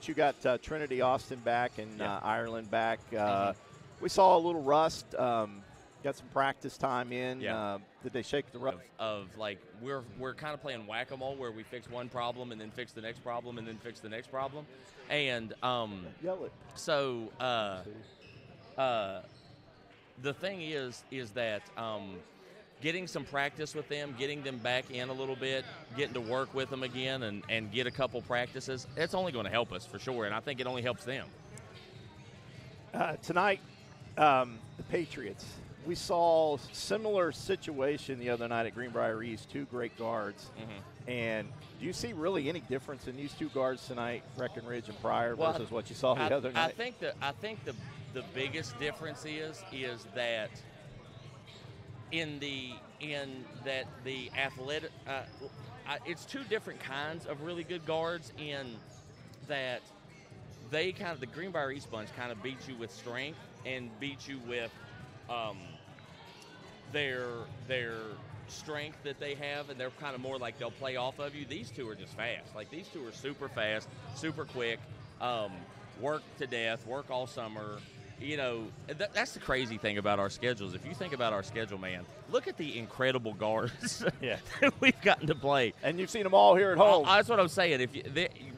Coach, you got Trinity Austin back and Ireland back. We saw a little rust. Got some practice time in. Did they shake the rust? Of like we're kind of playing whack-a-mole where we fix one problem and then fix the next problem and then fix the next problem, and so the thing is that getting some practice with them, getting them back in a little bit, getting to work with them again and get a couple practices, it's only going to help us for sure, and I think it only helps them. Tonight, the Patriots. We saw similar situation the other night at Greenbrier East, two great guards. And do you see really any difference in these two guards tonight, Breckenridge and Pryor, versus what you saw the other night? I think the biggest difference is that the athletic it's two different kinds of really good guards in that they the Greenbrier East bunch kind of beat you with strength and beat you with their strength that they have, and they're kind of more like they'll play off of you. These two are just fast. Like, these two are super fast, super quick, work to death, work all summer. You know, that's the crazy thing about our schedules. If you think about our schedule, man, look at the incredible guards that we've gotten to play. And you've seen them all here at home. That's what I'm saying.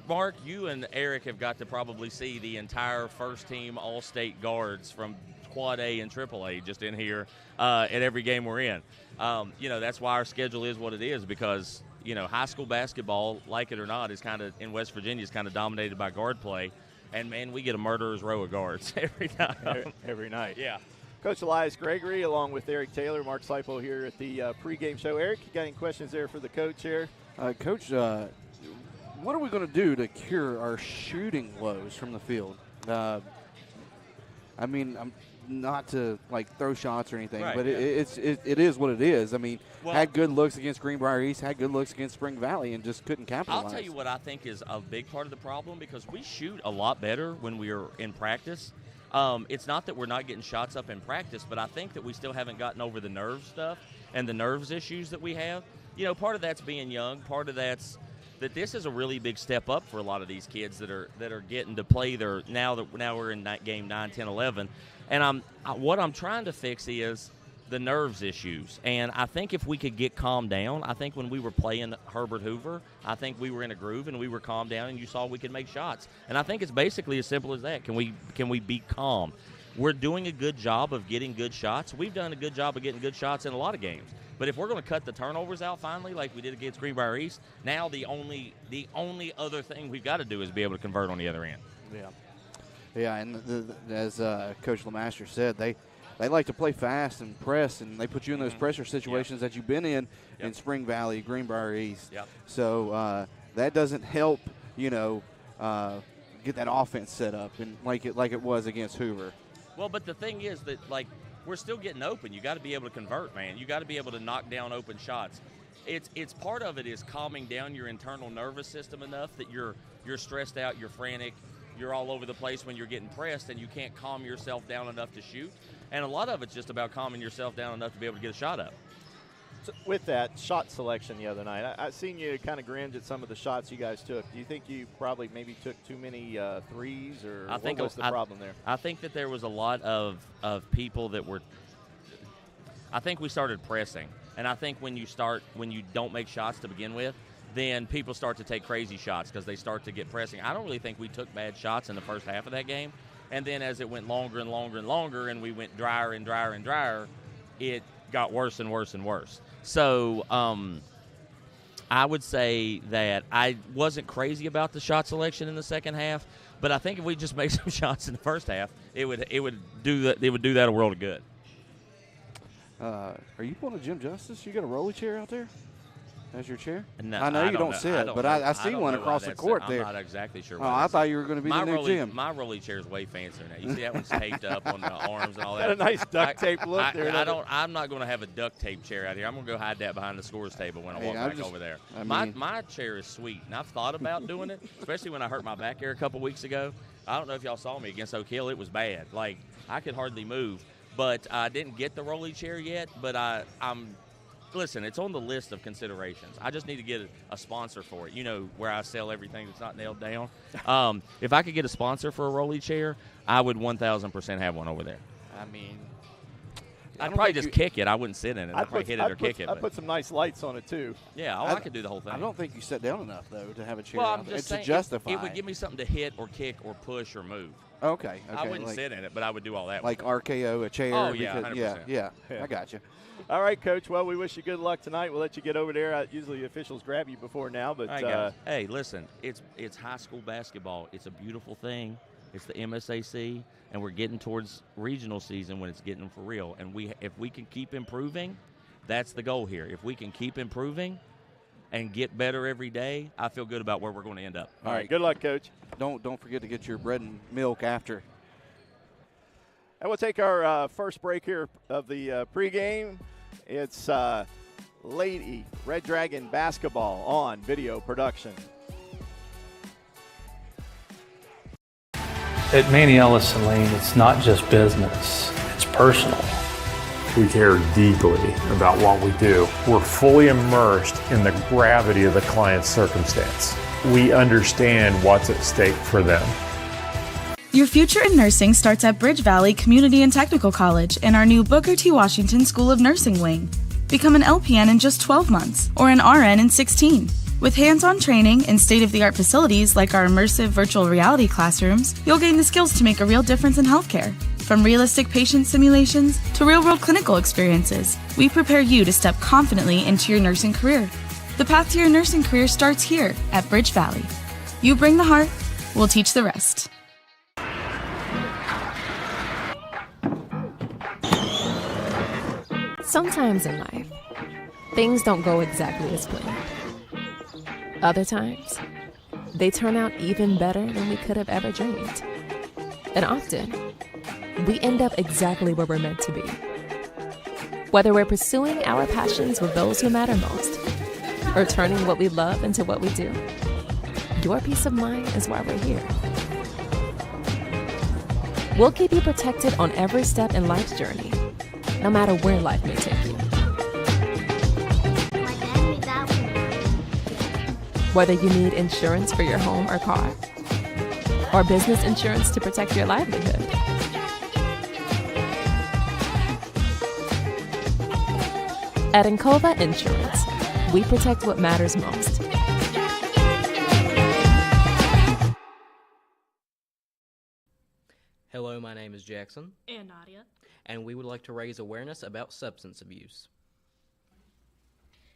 Mark, you and Eric have got to probably see the entire first-team All-State guards from Quad A and Triple A just in here at every game we're in. That's why our schedule is what it is, because, high school basketball, like it or not, is kind of in West Virginia is kind of dominated by guard play. And, man, we get a murderer's row of guards every time. Every night. Yeah. Coach Elias Gregory, along with Eric Taylor, Mark Slipo here at the pregame show. Eric, you got any questions there for the coach here? Coach, what are we going to do to cure our shooting woes from the field? I'm not to throw shots or anything, but it is what it is. I mean, had good looks against Greenbrier East, had good looks against Spring Valley, and just couldn't capitalize. I'll tell you what I think is a big part of the problem, because we shoot a lot better when we are in practice. It's not that we're not getting shots up in practice, but I think that we still haven't gotten over the nerve stuff and the nerves issues that we have. Part of that's being young. Part of that's that this is a really big step up for a lot of these kids that are getting to play their now we're in game 9, 10, 11. And what I'm trying to fix is the nerves issues. And I think if we could get calmed down, I think when we were playing Herbert Hoover, I think we were in a groove and we were calmed down, and you saw we could make shots. And I think it's basically as simple as that. Can we be calm? We're doing a good job of getting good shots. We've done a good job of getting good shots in a lot of games. But if we're going to cut the turnovers out finally, like we did against Greenbrier East, now the only other thing we've got to do is be able to convert on the other end. Yeah, and as Coach LeMaster said, they like to play fast and press, and they put you in those pressure situations that you've been in Spring Valley, Greenbrier East. So that doesn't help, get that offense set up and like it was against Hoover. Well, but the thing is that, we're still getting open. You got to be able to convert, man. You got to be able to knock down open shots. It's part of it is calming down your internal nervous system enough that you're stressed out, you're frantic, you're all over the place when you're getting pressed, and you can't calm yourself down enough to shoot. And a lot of it's just about calming yourself down enough to be able to get a shot up. So with that shot selection the other night, I seen you kind of grinned at some of the shots you guys took. Do you think you probably maybe took too many threes, or what was the problem there? I think that there was a lot of people that were – I think we started pressing. And I think when you don't make shots to begin with, then people start to take crazy shots because they start to get pressing. I don't really think we took bad shots in the first half of that game. And then as it went longer and longer and longer and we went drier and drier and drier, it got worse and worse and worse. So I would say that I wasn't crazy about the shot selection in the second half, but I think if we just made some shots in the first half, it would do that a world of good. Are you pulling a Jim Justice? You got a rolly chair out there? As your chair? No, I know you don't sit, but I see one across the court there. I'm not exactly sure. I thought you were going to be the new Jim. My rolly chair is way fancier now. You see that one's taped up on the arms and all that. Got a nice duct tape look there. I'm not going to have a duct tape chair out here. I'm going to go hide that behind the scores table when I walk back over there. My chair is sweet, and I've thought about doing it, especially when I hurt my back here a couple weeks ago. I don't know if y'all saw me against Oak Hill. It was bad. I could hardly move. But I didn't get the rolly chair yet, but listen, it's on the list of considerations. I just need to get a sponsor for it. You know, where I sell everything that's not nailed down. If I could get a sponsor for a rolly chair, I would 1,000% have one over there. I mean, I'd probably just kick it. I wouldn't sit in it. I'd probably hit it or kick it. I'd put some nice lights on it, too. Yeah, I could do the whole thing. I don't think you sit down enough, though, to have a chair. Well, I'm just saying, to justify. It would give me something to hit or kick or push or move. Okay. I wouldn't sit in it, but I would do all that. Like RKO a chair. Oh, yeah, 100%. Yeah, I got you. All right, Coach. Well, we wish you good luck tonight. We'll let you get over there. Usually the officials grab you before now, but hey, listen, it's high school basketball. It's a beautiful thing. It's the MSAC, and we're getting towards regional season when it's getting for real. And if we can keep improving, that's the goal here. If we can keep improving and get better every day, I feel good about where we're going to end up. All right. Good luck, Coach. Don't forget to get your bread and milk after. And we'll take our first break here of the pregame. It's Lady Red Dragon basketball on video production. At Manny Ellison Lane, it's not just business, it's personal. We care deeply about what we do. We're fully immersed in the gravity of the client's circumstance. We understand what's at stake for them. Your future in nursing starts at Bridge Valley Community and Technical College and our new Booker T. Washington School of Nursing wing. Become an LPN in just 12 months or an RN in 16. With hands-on training and state-of-the-art facilities like our immersive virtual reality classrooms, you'll gain the skills to make a real difference in healthcare. From realistic patient simulations to real-world clinical experiences, we prepare you to step confidently into your nursing career. The path to your nursing career starts here at Bridge Valley. You bring the heart, we'll teach the rest. Sometimes in life, things don't go exactly as planned. Other times, they turn out even better than we could have ever dreamed. And often, we end up exactly where we're meant to be. Whether we're pursuing our passions with those who matter most, or turning what we love into what we do, your peace of mind is why we're here. We'll keep you protected on every step in life's journey, no matter where life may take you. Whether you need insurance for your home or car, or business insurance to protect your livelihood. At Encova Insurance, we protect what matters most. Hello, my name is Jackson. And Nadia. And we would like to raise awareness about substance abuse.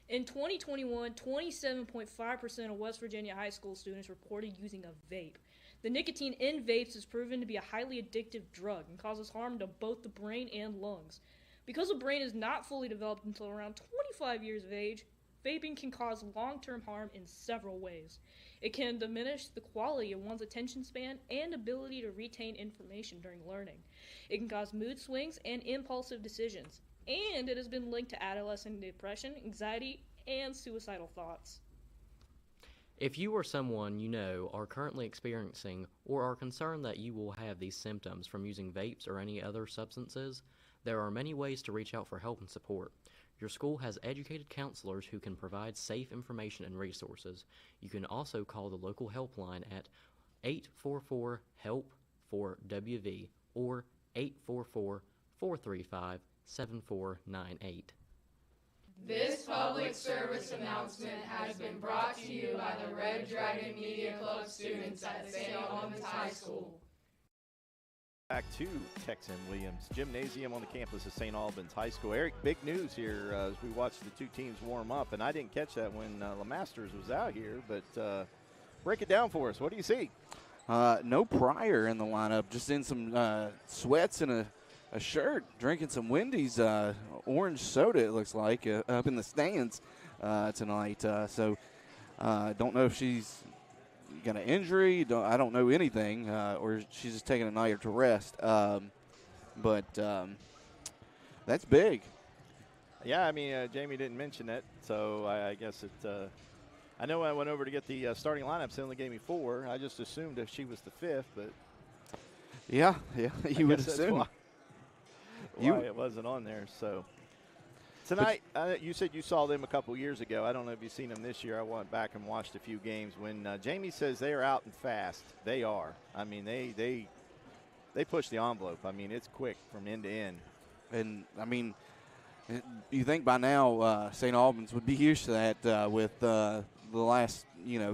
In 2021, 27.5% of West Virginia high school students reported using a vape. The nicotine in vapes is proven to be a highly addictive drug and causes harm to both the brain and lungs. Because the brain is not fully developed until around 25 years of age, vaping can cause long-term harm in several ways. It can diminish the quality of one's attention span and ability to retain information during learning. It can cause mood swings and impulsive decisions. And it has been linked to adolescent depression, anxiety, and suicidal thoughts. If you or someone you know are currently experiencing or are concerned that you will have these symptoms from using vapes or any other substances, there are many ways to reach out for help and support. Your school has educated counselors who can provide safe information and resources. You can also call the local helpline at 844-HELP-4WV or 844-435-7498. This public service announcement has been brought to you by the Red Dragon Media Club students at St. Albans High School. Back to Tex M. Williams Gymnasium on the campus of St. Albans High School. Eric, big news here as we watched the two teams warm up, and I didn't catch that when LeMasters was out here, but break it down for us. What do you see? No Pryor in the lineup, just in some sweats and a shirt, drinking some Wendy's orange soda, it looks like, up in the stands tonight. So don't know if she's got an injury. I don't know anything, or she's just taking a night to rest. But that's big. Yeah, I mean, Jamie didn't mention it, so I guess it I know I went over to get the starting lineups. They only gave me 4. I just assumed if she was the 5th, but yeah, you would assume. Why it wasn't on there. So Tonight, you said you saw them a couple years ago. I don't know if you've seen them this year. I went back and watched a few games. When Jamie says they are out and fast, they are. I mean, they push the envelope. I mean, it's quick from end to end. And, I mean, you think by now St. Albans would be used to that with the last,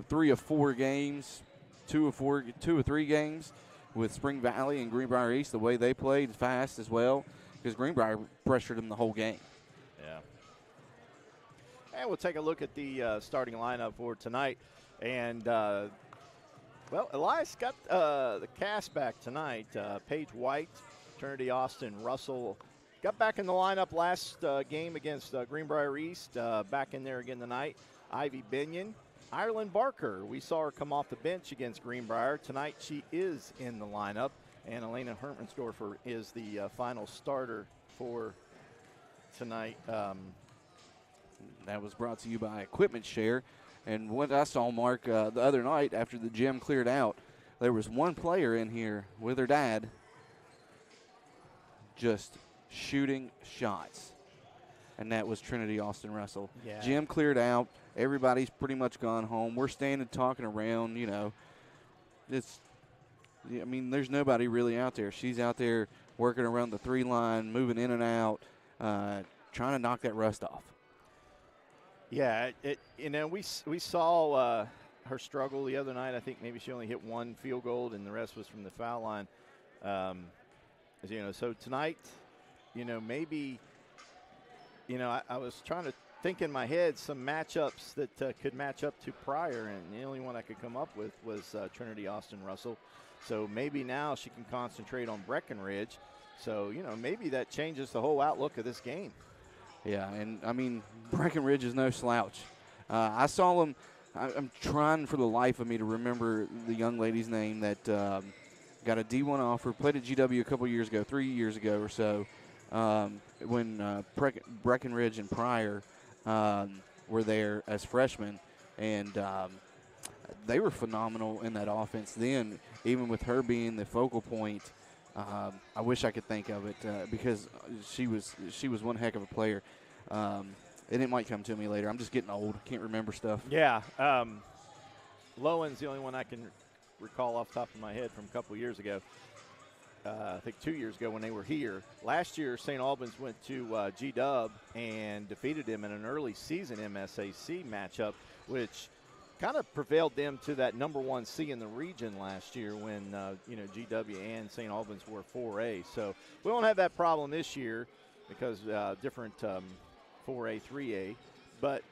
3 or 4 games, 2 or 3 games with Spring Valley and Greenbrier East, the way they played fast as well, because Greenbrier pressured them the whole game. Yeah. And we'll take a look at the starting lineup for tonight. And, Elias got the cast back tonight. Paige White, Trinity Austin Russell got back in the lineup last game against Greenbrier East. Back in there again tonight. Ivy Binion. Ireland Barker, we saw her come off the bench against Greenbrier. Tonight she is in the lineup. And Elena Hermansdorfer is the final starter for tonight. That was brought to you by Equipment Share. And what I saw, Mark, the other night after the gym cleared out, there was one player in here with her dad just shooting shots. And that was Trinity Austin Russell. Yeah. Gym cleared out. Everybody's pretty much gone home. We're standing talking around, there's nobody really out there. She's out there working around the 3 line, moving in and out, trying to knock that rust off. Yeah, we saw her struggle the other night. I think maybe she only hit 1 field goal and the rest was from the foul line. So tonight, maybe, I was trying to think in my head some matchups that could match up to Pryor, and the only one I could come up with was Trinity Austin Russell. So maybe now she can concentrate on Breckenridge. So, maybe that changes the whole outlook of this game. Yeah, and, Breckenridge is no slouch. I saw them. I'm trying for the life of me to remember the young lady's name that got a D1 offer, played at GW a couple years ago, 3 years ago or so, when Breckenridge and Pryor were there as freshmen. And they were phenomenal in that offense then, even with her being the focal point. I wish I could think of it because she was one heck of a player. And it might come to me later. I'm just getting old. Can't remember stuff. Yeah. Lowen's the only one I can recall off the top of my head from a couple years ago. I think 2 years ago when they were here. Last year, St. Albans went to G-Dub and defeated them in an early season MSAC matchup, which kind of prevailed them to that number 1 seed in the region last year when, GW and St. Albans were 4A. So we won't have that problem this year because different 4A, 3A. But,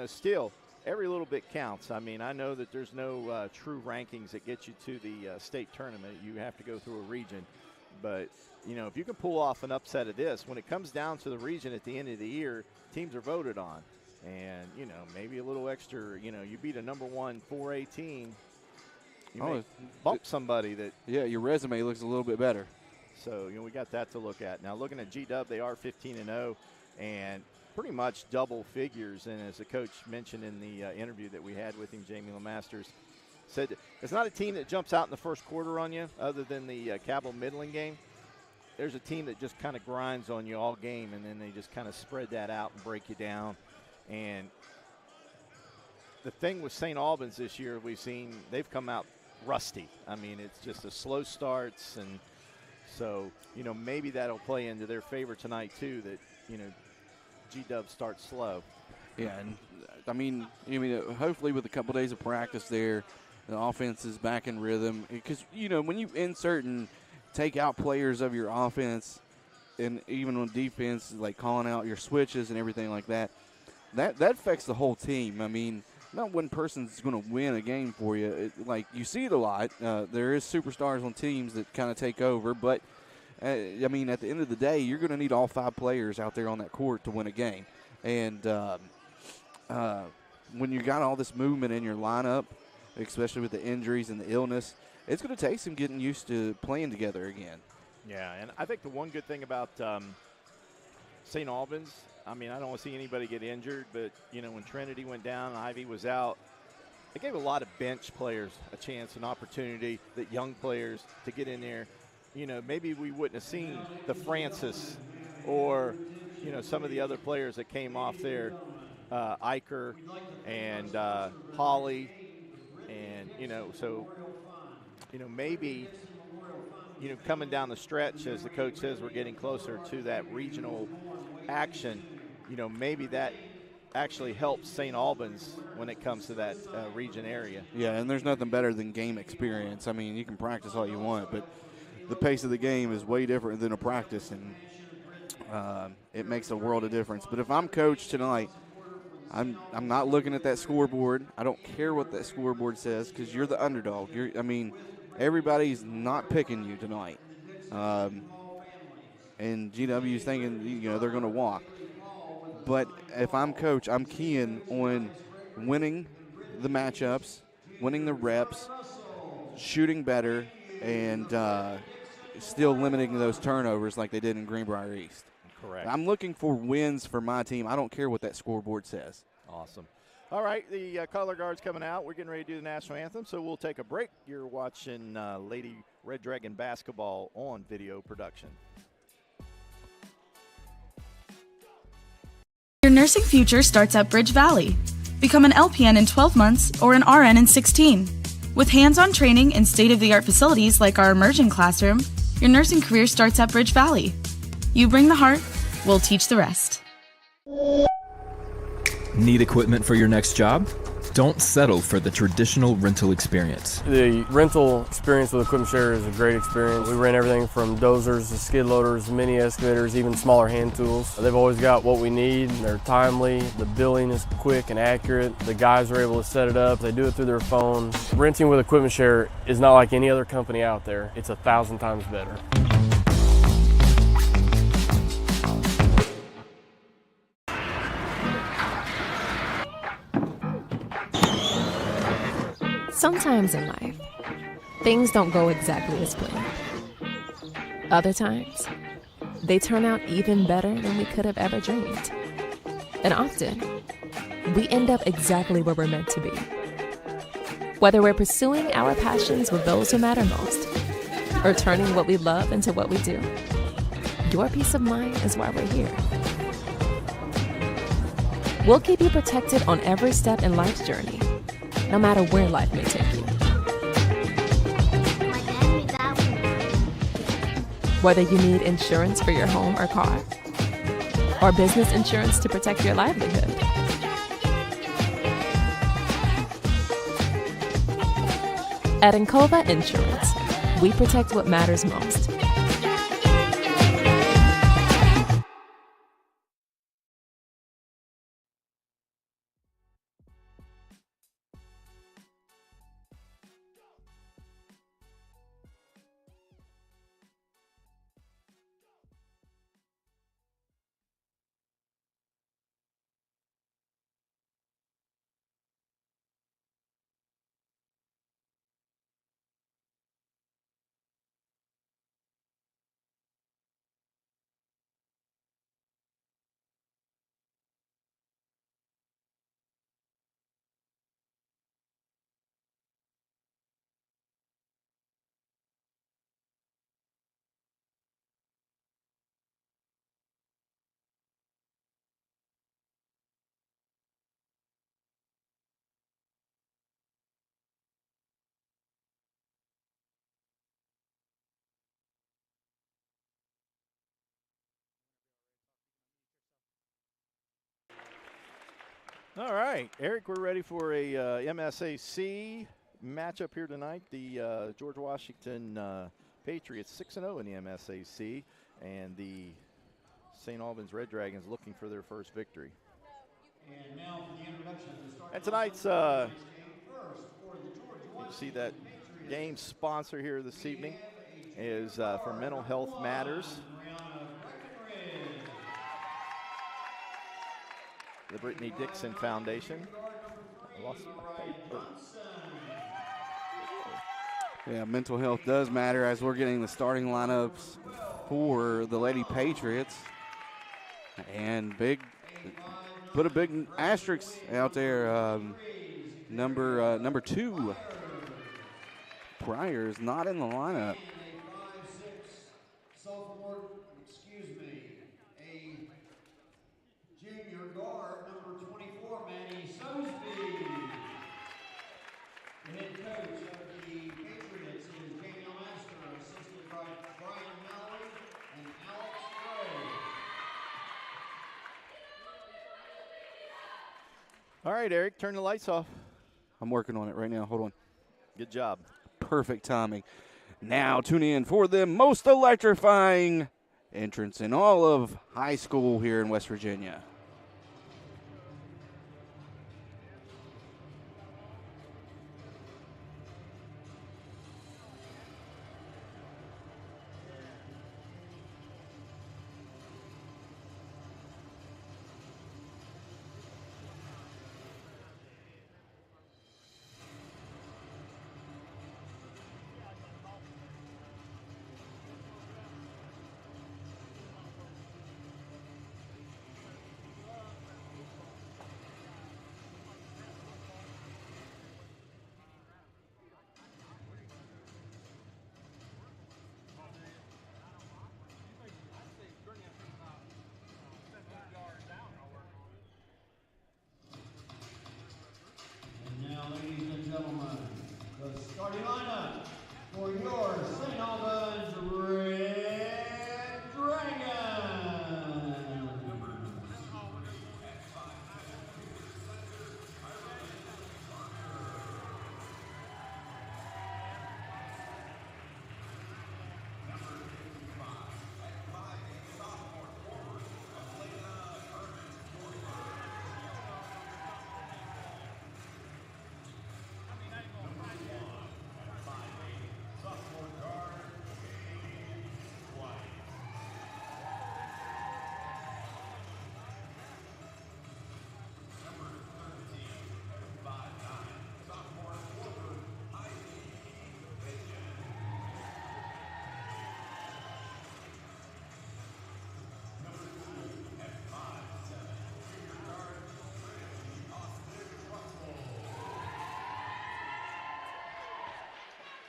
still, every little bit counts. I mean, I know that there's no true rankings that get you to the state tournament. You have to go through a region. But, if you can pull off an upset of this, when it comes down to the region at the end of the year, teams are voted on. And, maybe a little extra, you beat a number 1 4A team, you may bump somebody that. Yeah, your resume looks a little bit better. So, we got that to look at. Now, looking at G-Dub, they are 15-0 and pretty much double figures. And as the coach mentioned in the interview that we had with him, Jamie LeMasters, said it's not a team that jumps out in the first quarter on you other than the Cabell Midland game. There's a team that just kind of grinds on you all game, and then they just kind of spread that out and break you down. And the thing with St. Albans this year, we've seen they've come out rusty. I mean, it's just a slow starts, and so, maybe that'll play into their favor tonight too, that, G-Dub starts slow. Yeah, and hopefully with a couple days of practice there, the offense is back in rhythm. Because, when you insert and take out players of your offense, and even on defense, like calling out your switches and everything like that, that affects the whole team. I mean, not one person's going to win a game for you. You see it a lot. There is superstars on teams that kind of take over. But, at the end of the day, you're going to need all 5 players out there on that court to win a game. And when you got all this movement in your lineup, especially with the injuries and the illness, it's going to take some getting used to playing together again. Yeah, and I think the one good thing about St. Albans, I don't want to see anybody get injured, but, when Trinity went down, Ivy was out, they gave a lot of bench players a chance, an opportunity, that young players to get in there. Maybe we wouldn't have seen the Francis or, some of the other players that came off there, Iker and Holly, and so maybe coming down the stretch, as the coach says, we're getting closer to that regional action. Maybe that actually helps St. Albans when it comes to that region area. Yeah, and there's nothing better than game experience. I mean, you can practice all you want, but the pace of the game is way different than a practice, and it makes a world of difference. But if I'm coach tonight, I'm not looking at that scoreboard. I don't care what that scoreboard says because you're the underdog. Everybody's not picking you tonight. And GW's thinking, they're going to walk. But if I'm coach, I'm keying on winning the matchups, winning the reps, shooting better, and still limiting those turnovers like they did in Greenbrier East. Correct. I'm looking for wins for my team. I don't care what that scoreboard says. Awesome. All right, the color guard's coming out. We're getting ready to do the national anthem, so we'll take a break. You're watching Lady Red Dragon basketball on video production. Your nursing future starts at Bridge Valley. Become an LPN in 12 months or an RN in 16. With hands-on training and state-of-the-art facilities like our immersion classroom, your nursing career starts at Bridge Valley. You bring the heart, we'll teach the rest. Need equipment for your next job? Don't settle for the traditional rental experience. The rental experience with Equipment Share is a great experience. We rent everything from dozers to skid loaders, mini excavators, even smaller hand tools. They've always got what we need. They're timely. The billing is quick and accurate. The guys are able to set it up. They do it through their phone. Renting with Equipment Share is not like any other company out there. It's 1,000 times better. Sometimes in life, things don't go exactly as planned. Other times, they turn out even better than we could have ever dreamed. And often, we end up exactly where we're meant to be. Whether we're pursuing our passions with those who matter most, or turning what we love into what we do, your peace of mind is why we're here. We'll keep you protected on every step in life's journey, no matter where life may take you. Whether you need insurance for your home or car, or business insurance to protect your livelihood, at Encova Insurance, we protect what matters most. All right, Eric, we're ready for a MSAC matchup here tonight. The George Washington Patriots 6-0 in the MSAC, and the St. Albans Red Dragons looking for their first victory. And now for the introduction of the starting and tonight's, you see that game sponsor here this evening is for Mental Health Matters. The Brittany Dixon Foundation. I lost my paper. Yeah, mental health does matter as we're getting the starting lineups for the Lady Patriots. And put a big asterisk out there. Number 2, Pryor is not in the lineup. All right, Eric, turn the lights off. I'm working on it right now. Hold on. Good job. Perfect timing. Now tune in for the most electrifying entrance in all of high school here in West Virginia. And now, ladies and gentlemen, the starting lineup for your St. Albans Red Dragons.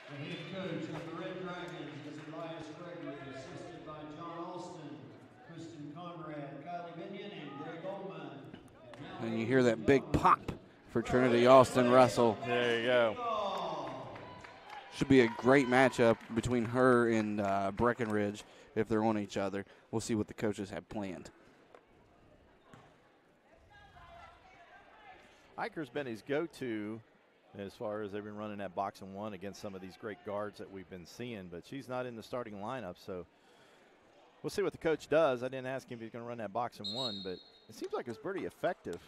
The head coach of the Red Dragons is Elias Gregory, assisted by John Alston, Kristen Conrad, Kylie Binion, and Greg Ullman. And you hear that big pop for Trinity Austin Russell. There you go. Should be a great matchup between her and Breckenridge if they're on each other. We'll see what the coaches have planned. Iker's been his go-to as far as they've been running that box and one against some of these great guards that we've been seeing, but she's not in the starting lineup, so we'll see what the coach does. I didn't ask him if he's going to run that box and one, but it seems like it's pretty effective.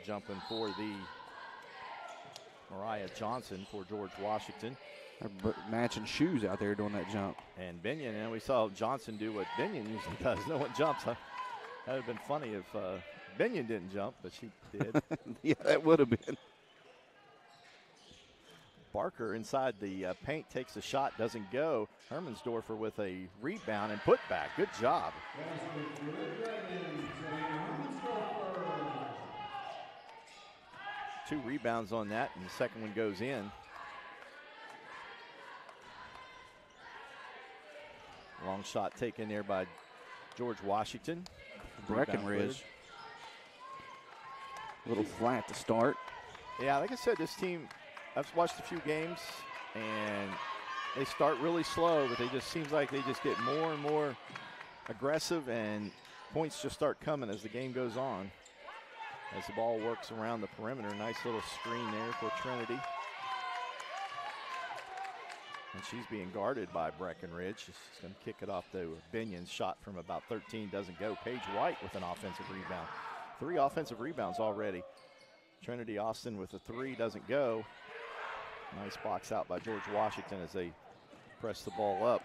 Jumping for the Mariah Johnson for George Washington. They're matching shoes out there doing that jump. And Binion, and we saw Johnson do what Binion usually does. No one jumps. Huh? That would have been funny if Binion didn't jump, but she did. Yeah, that would have been. Barker inside the paint takes a shot, doesn't go. Hermansdorfer with a rebound and put back. Good job. 2 rebounds on that, and the second one goes in. Long shot taken there by George Washington. Breckenridge. A little flat to start. Yeah, like I said, this team, I've watched a few games, and they start really slow, but they just seems like they just get more and more aggressive, and points just start coming as the game goes on. As the ball works around the perimeter, nice little screen there for Trinity. And she's being guarded by Breckenridge. She's going to kick it off to Binion's shot from about 13, doesn't go. Paige White with an offensive rebound. 3 offensive rebounds already. Trinity Austin with a 3, doesn't go. Nice box out by George Washington as they press the ball up.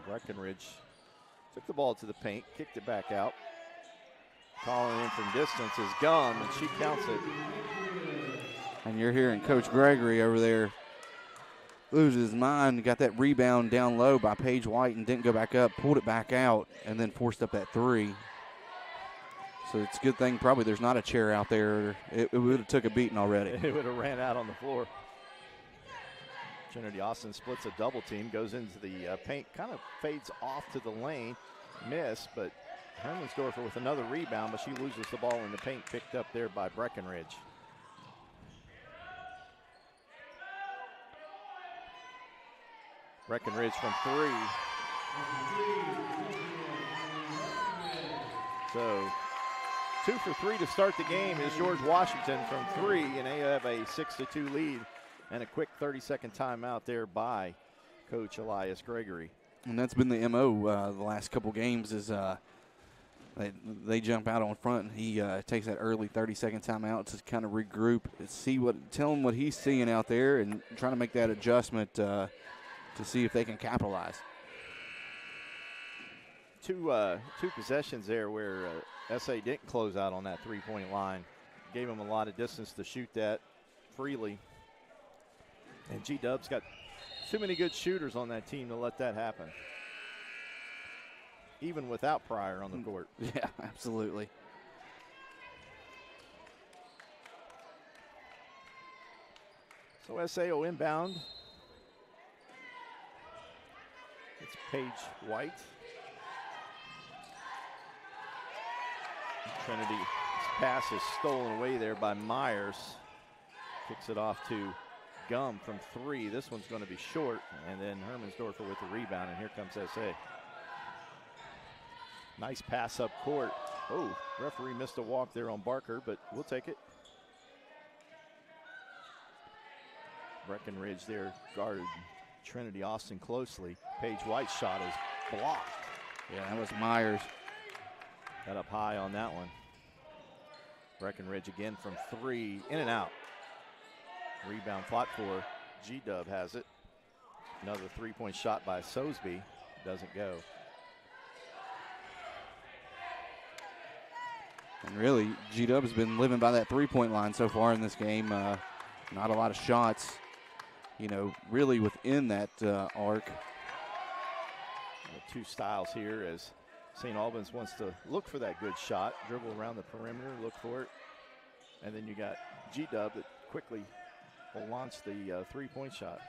Breckenridge took the ball to the paint, kicked it back out. Calling in from distance is Gum, and she counts it. And you're hearing Coach Gregory over there lose his mind. Got that rebound down low by Paige White and didn't go back up, pulled it back out, and then forced up that 3. So it's a good thing probably there's not a chair out there. It would have took a beating already. It would have ran out on the floor. Trinity Austin splits a double team, goes into the paint, kind of fades off to the lane. Miss, but Hermansdorfer with another rebound, but she loses the ball in the paint, picked up there by Breckenridge. Breckenridge from 3, So 2 for 3 to start the game is George Washington from 3, and they have a 6-2 lead and a quick 30-second timeout there by Coach Elias Gregory. And that's been the MO the last couple games is they jump out on front, and he takes that early 30-second timeout to kind of regroup, tell him what he's seeing out there, and trying to make that adjustment to see if they can capitalize. Two possessions there where SA didn't close out on that three-point line. Gave him a lot of distance to shoot that freely. And G-Dub's got too many good shooters on that team to let that happen, even without Pryor on the court. Yeah, absolutely. So SAO inbound. It's Paige White. Trinity's pass is stolen away there by Myers. Kicks it off to Gum from 3. This one's going to be short, and then Hermansdorfer with the rebound, and here comes SA. Nice pass up court. Oh, referee missed a walk there on Barker, but we'll take it. Breckenridge there guarded Trinity Austin closely. Paige White's shot is blocked. Yeah, that was Myers. Got up high on that one. Breckenridge again from 3, in and out. Rebound fought for. G-Dub has it. Another three-point shot by Sosby. Doesn't go. And really, G-Dub has been living by that three-point line so far in this game. Not a lot of shots, really within that arc. Two styles here as St. Albans wants to look for that good shot, dribble around the perimeter, look for it. And then you got G-Dub that quickly will launch the three-point shot.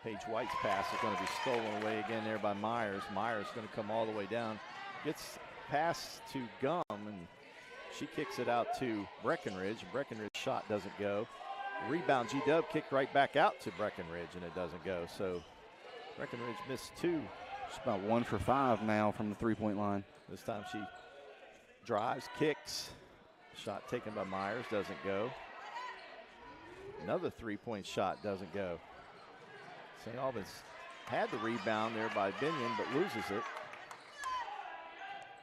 Paige White's pass is going to be stolen away again there by Myers. Myers going to come all the way down. Gets pass to Gum, and she kicks it out to Breckenridge. Breckenridge's shot doesn't go. Rebound, G-Dub kicked right back out to Breckenridge, and it doesn't go. So Breckenridge missed 2. She's about 1 for 5 now from the three-point line. This time she drives, kicks. Shot taken by Myers, doesn't go. Another three-point shot doesn't go. St. Albans had the rebound there by Binion, but loses it.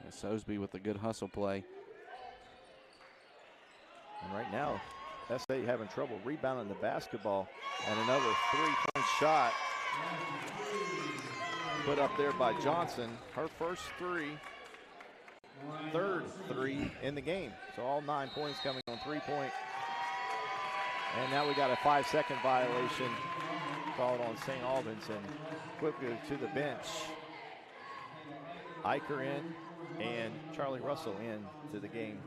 And Sosby with a good hustle play. And right now, SA having trouble rebounding the basketball. And another three-point shot put up there by Johnson. Her first 3. Third 3 in the game. So all 9 points coming on three-point. And now we got a 5-second violation called on St. Albans, and quickly to the bench. Eicher in and Charlie Russell in to the game.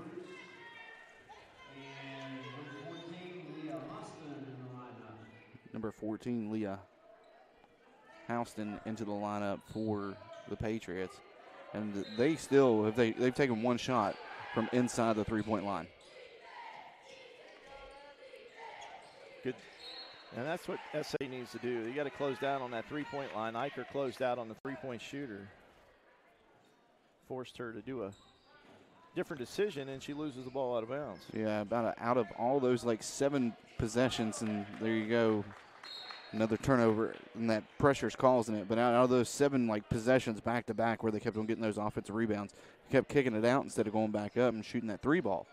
Number 14, Leah Houston into the lineup for the Patriots. And they still, they've taken 1 shot from inside the three-point line. Good. And that's what SA needs to do. You got to close down on that three-point line. Eicher closed out on the three-point shooter. Forced her to do a different decision, and she loses the ball out of bounds. Yeah, out of all those 7 possessions, and there you go. Another turnover, and that pressure's causing it. But out of those 7 possessions back to back where they kept on getting those offensive rebounds, kept kicking it out instead of going back up and shooting that 3 ball.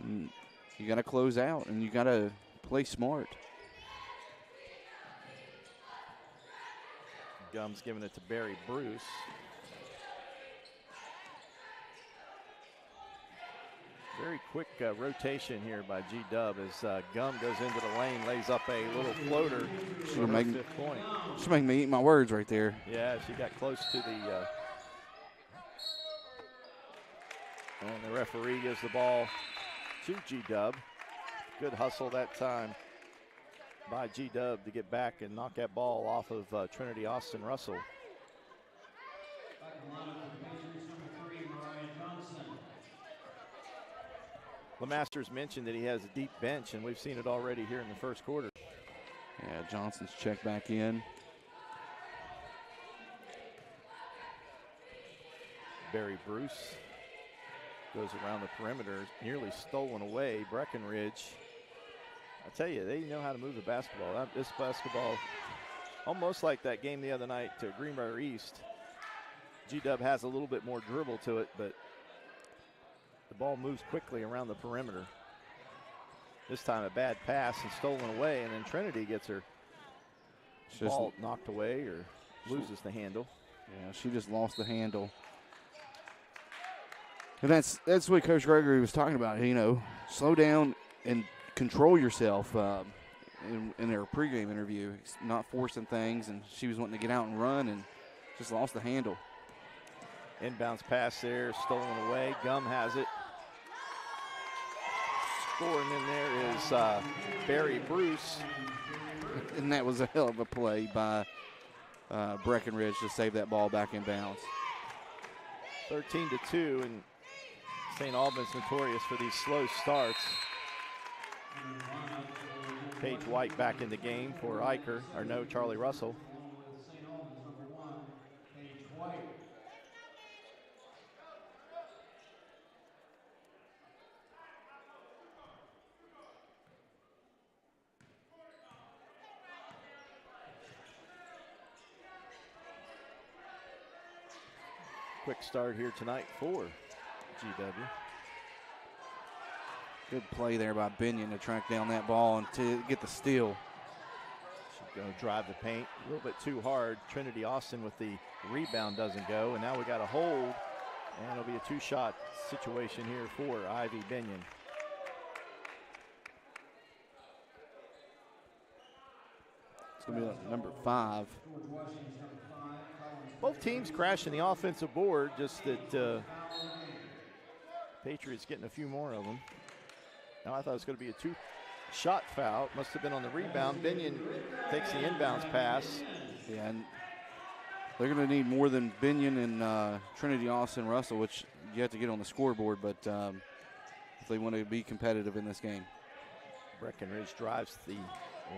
And you got to close out, and you got to play smart. Gum's giving it to Barry Bruce. Very quick rotation here by G-Dub as Gum goes into the lane, lays up a little floater for her 5th point. She's making me eat my words right there. Yeah, she got close to the and the referee gives the ball to G-Dub. Good hustle that time by G-Dub to get back and knock that ball off of Trinity Austin Russell. LeMasters mentioned that he has a deep bench, and we've seen it already here in the first quarter. Yeah, Johnson's checked back in. Barry Bruce goes around the perimeter, nearly stolen away. Breckenridge, I tell you, they know how to move the basketball. This basketball, almost like that game the other night to Greenbrier East. G-Dub has a little bit more dribble to it, but the ball moves quickly around the perimeter. This time a bad pass and stolen away, and then Trinity gets her ball knocked away or loses the handle. Yeah, she just lost the handle. And that's what Coach Gregory was talking about. You know, slow down and control yourself in their pregame interview. Not forcing things, and she was wanting to get out and run and just lost the handle. Inbounds pass there, stolen away. Gum has it. Scoring in there is Barry Bruce. And that was a hell of a play by Breckenridge to save that ball back in bounds. 13-2, and St. Albans notorious for these slow starts. Paige White back in the game for Eicher, or no, Charlie Russell. Quick start here tonight for GW. Good play there by Binion to track down that ball and to get the steal. Should go drive the paint a little bit too hard. Trinity Austin with the rebound doesn't go, and now we got a hold, and it'll be a two-shot situation here for Ivy Binion. It's going to be number 5. Both teams crashing the offensive board, just that Patriots getting a few more of them. Now I thought it was going to be a two-shot foul. Must have been on the rebound. Binion takes the inbounds pass. Yeah, and they're going to need more than Binion and Trinity Austin Russell, which you have to get on the scoreboard, but if they want to be competitive in this game. Breckenridge drives the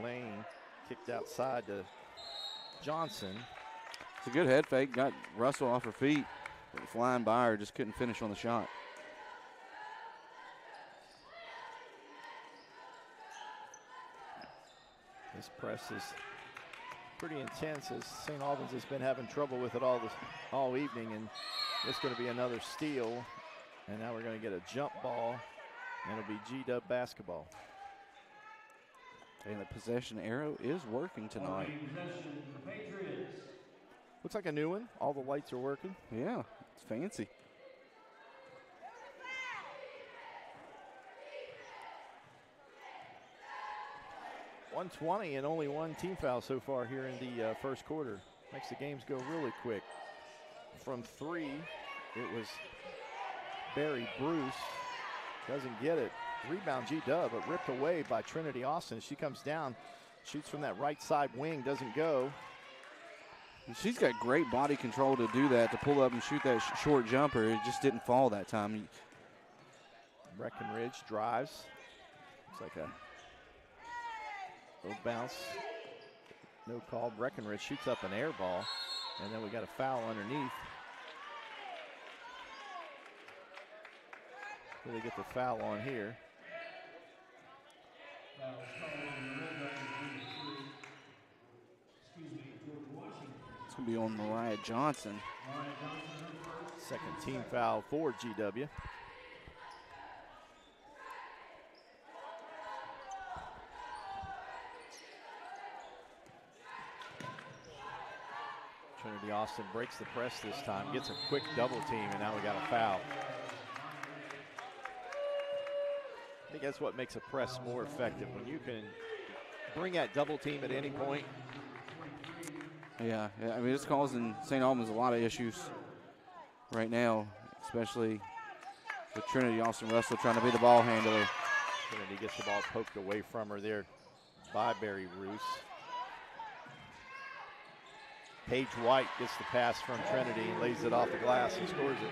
lane, kicked outside to Johnson. It's a good head fake. Got Russell off her feet. Flying by her, just couldn't finish on the shot. This press is pretty intense, as St. Albans has been having trouble with it all evening, and it's going to be another steal. And now we're going to get a jump ball, and it'll be G-Dub basketball. And the possession arrow is working tonight. Looks like a new one. All the lights are working. Yeah, it's fancy. .120 and only one team foul so far here in the first quarter. Makes the games go really quick. From 3, it was Barry Bruce. Doesn't get it. Rebound G-Dub, but ripped away by Trinity Austin. She comes down, shoots from that right side wing, doesn't go. She's got great body control to do that, to pull up and shoot that short jumper. It just didn't fall that time. Breckenridge drives. Looks like a little bounce. No call. Breckenridge shoots up an air ball, and then we got a foul underneath. Who they get the foul on here? It's going to be on Mariah Johnson. Second team foul for GW. Trinity Austin breaks the press this time, gets a quick double team, and now we got a foul. I think that's what makes a press more effective, when you can bring that double team at any point. Yeah, I mean, it's causing St. Albans a lot of issues right now, especially with Trinity Austin Russell trying to be the ball handler. Trinity gets the ball poked away from her there by Barry Roos. Paige White gets the pass from Trinity and lays it off the glass and scores it.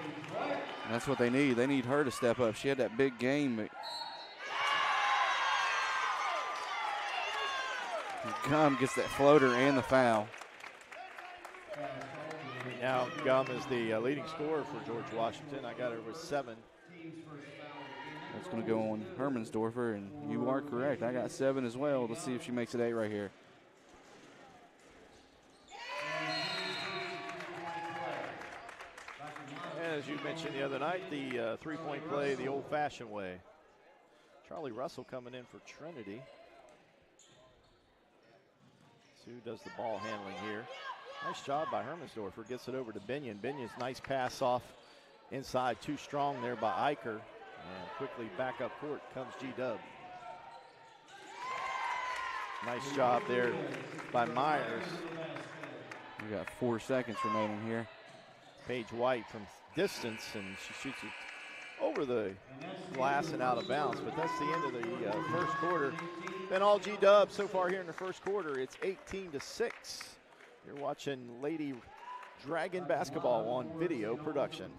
And that's what they need. They need her to step up. She had that big game. Gum gets that floater and the foul. Now Gum is the leading scorer for George Washington. I got her with 7. That's going to go on Hermansdorfer, and you are correct. I got 7 as well. Let's see if she makes it 8 right here. And as you mentioned the other night, the three-point play the old-fashioned way. Charlie Russell coming in for Trinity. Sue does the ball handling here. Nice job by Hermansdorfer. Gets it over to Binion. Binion's nice pass off inside. Too strong there by Eicher. And quickly back up court comes G-Dub. Nice job there by Myers. We got 4 seconds remaining here. Paige White from distance, and she shoots it over the glass and out of bounds. But that's the end of the first quarter. Then all G-Dub so far here in the first quarter. It's 18-6. You're watching Lady Dragon basketball on video production.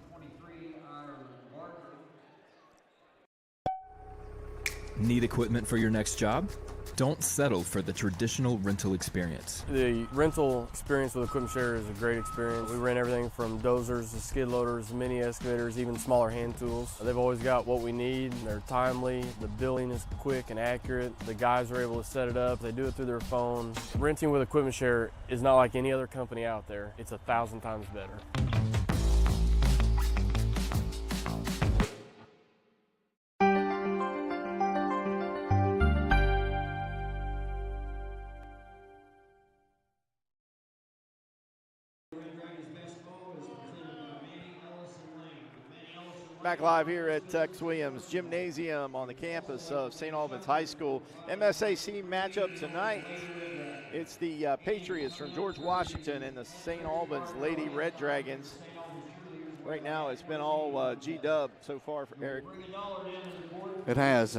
Need equipment for your next job? Don't settle for the traditional rental experience. The rental experience with Equipment Share is a great experience. We rent everything from dozers to skid loaders, mini excavators, even smaller hand tools. They've always got what we need. They're timely. The billing is quick and accurate. The guys are able to set it up. They do it through their phone. Renting with Equipment Share is not like any other company out there. It's 1,000 times better. Back live here at Tex Williams Gymnasium on the campus of St. Albans High School. MSAC matchup tonight. It's the Patriots from George Washington and the St. Albans Lady Red Dragons. Right now it's been all G-Dub so far for Eric. It has.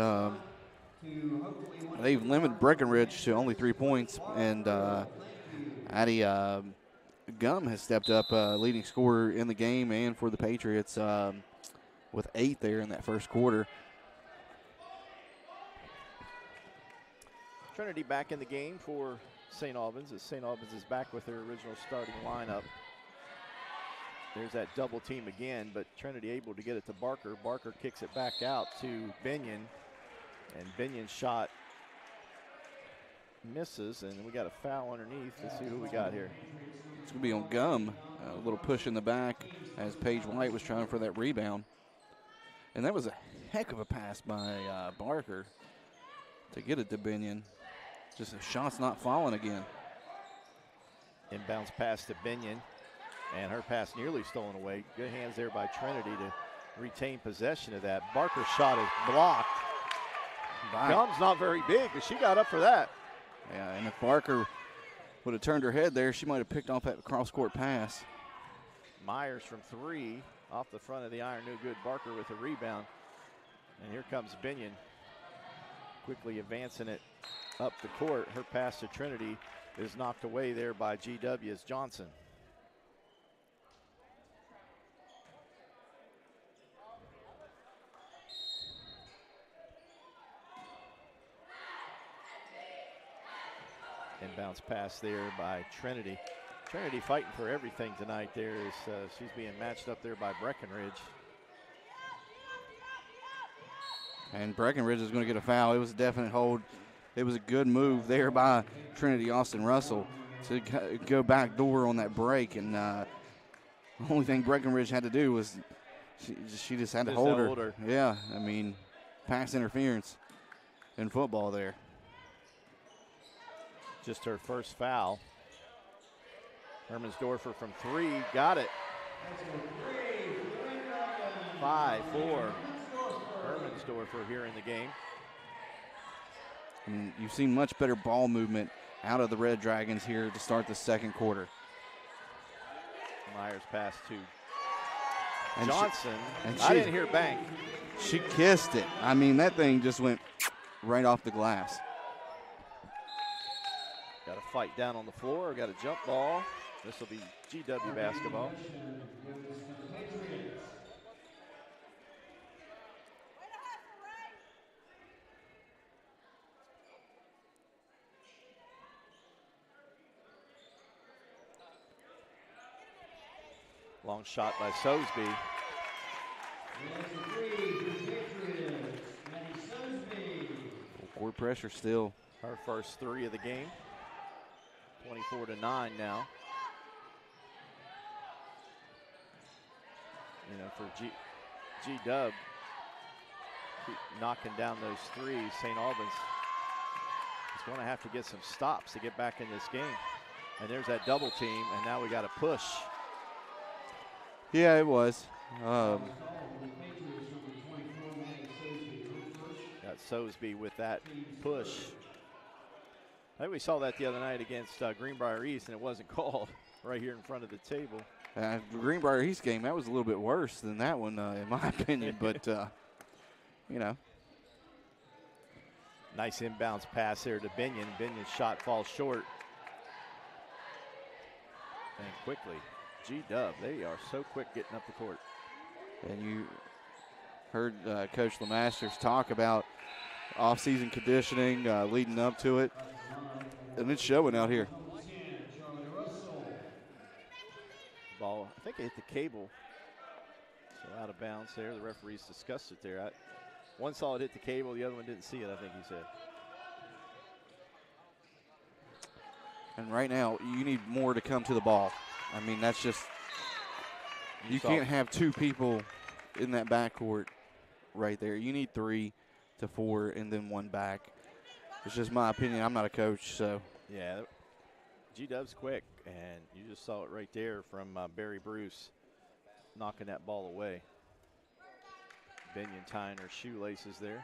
They've limited Breckenridge to only 3 points, and Addie Gum has stepped up leading scorer in the game and for the Patriots. With 8 there in that first quarter. Trinity back in the game for St. Albans as St. Albans is back with their original starting lineup. There's that double team again, but Trinity able to get it to Barker. Barker kicks it back out to Binion, and Binion's shot misses, and we got a foul underneath. Let's see who we got here. It's going to be on Gum. A little push in the back as Paige White was trying for that rebound. And that was a heck of a pass by Barker to get it to Binion. Just a shot's not falling again. Inbounds pass to Binion, and her pass nearly stolen away. Good hands there by Trinity to retain possession of that. Barker's shot is blocked. Gum's not very big, but she got up for that. Yeah, and if Barker would have turned her head there, she might have picked off that cross-court pass. Myers from 3. Off the front of the iron, no good. Barker with a rebound. And here comes Binion. Quickly advancing it up the court. Her pass to Trinity is knocked away there by GW's Johnson. Inbounds pass there by Trinity. Trinity fighting for everything tonight there as she's being matched up there by Breckenridge. And Breckenridge is going to get a foul. It was a definite hold. It was a good move there by Trinity Austin Russell to go back door on that break. And the only thing Breckenridge had to do was she just had to hold her. Yeah, I mean, pass interference in football there. Just her first foul. Hermansdorfer from 3, got it. 5-4. Hermansdorfer here in the game. And you've seen much better ball movement out of the Red Dragons here to start the second quarter. Myers pass to Johnson. I didn't hear bang. She kissed it. I mean, that thing just went right off the glass. Got a fight down on the floor, got a jump ball. This will be GW basketball. Long shot by Sosby. Full court pressure still. Her first three of the game. 24-9 now. You know, for G-Dub, keep knocking down those threes. St. Albans is going to have to get some stops to get back in this game. And there's that double team, and now we got a push. Yeah, it was. Got Sosby with that push. I think we saw that the other night against Greenbrier East, and it wasn't called right here in front of the table. Greenbrier East game, that was a little bit worse than that one, in my opinion, but, you know. Nice inbounds pass there to Binion. Binion's shot falls short. And quickly, G-Dub, they are so quick getting up the court. And you heard Coach LeMasters talk about off-season conditioning leading up to it, and it's showing out here. Ball, I think it hit the cable. So out of bounds there. The referees discussed it there. One saw it hit the cable, the other one didn't see it, I think he said. And right now, you need more to come to the ball. I mean, that's just, you can't have two people in that backcourt right there. You need 3 to 4 and then one back. It's just my opinion. I'm not a coach, so. Yeah, G-Dub's quick, and you just saw it right there from Barry Bruce knocking that ball away. Binion tying her shoelaces there.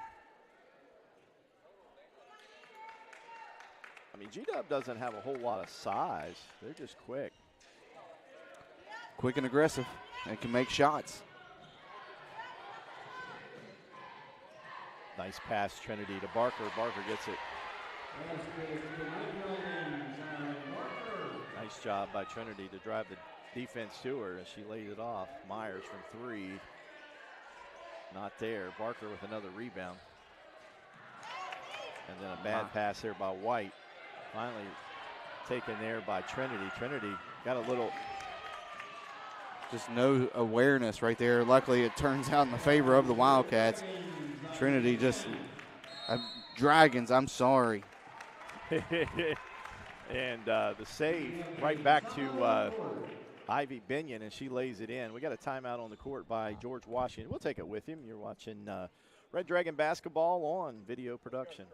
I mean, G-Dub doesn't have a whole lot of size. They're just quick. Quick and aggressive, and can make shots. Nice pass, Trinity to Barker. Barker gets it. Nice job by Trinity to drive the defense to her as she laid it off. Myers from 3. Not there. Barker with another rebound. And then a bad pass there by White. Finally taken there by Trinity. Trinity got a little. Just no awareness right there. Luckily, it turns out in the favor of the Wildcats. Trinity just, Dragons, I'm sorry. And the save right back to Ivy Binion, and she lays it in. We got a timeout on the court by George Washington. We'll take it with him. You're watching Red Dragon basketball on video production.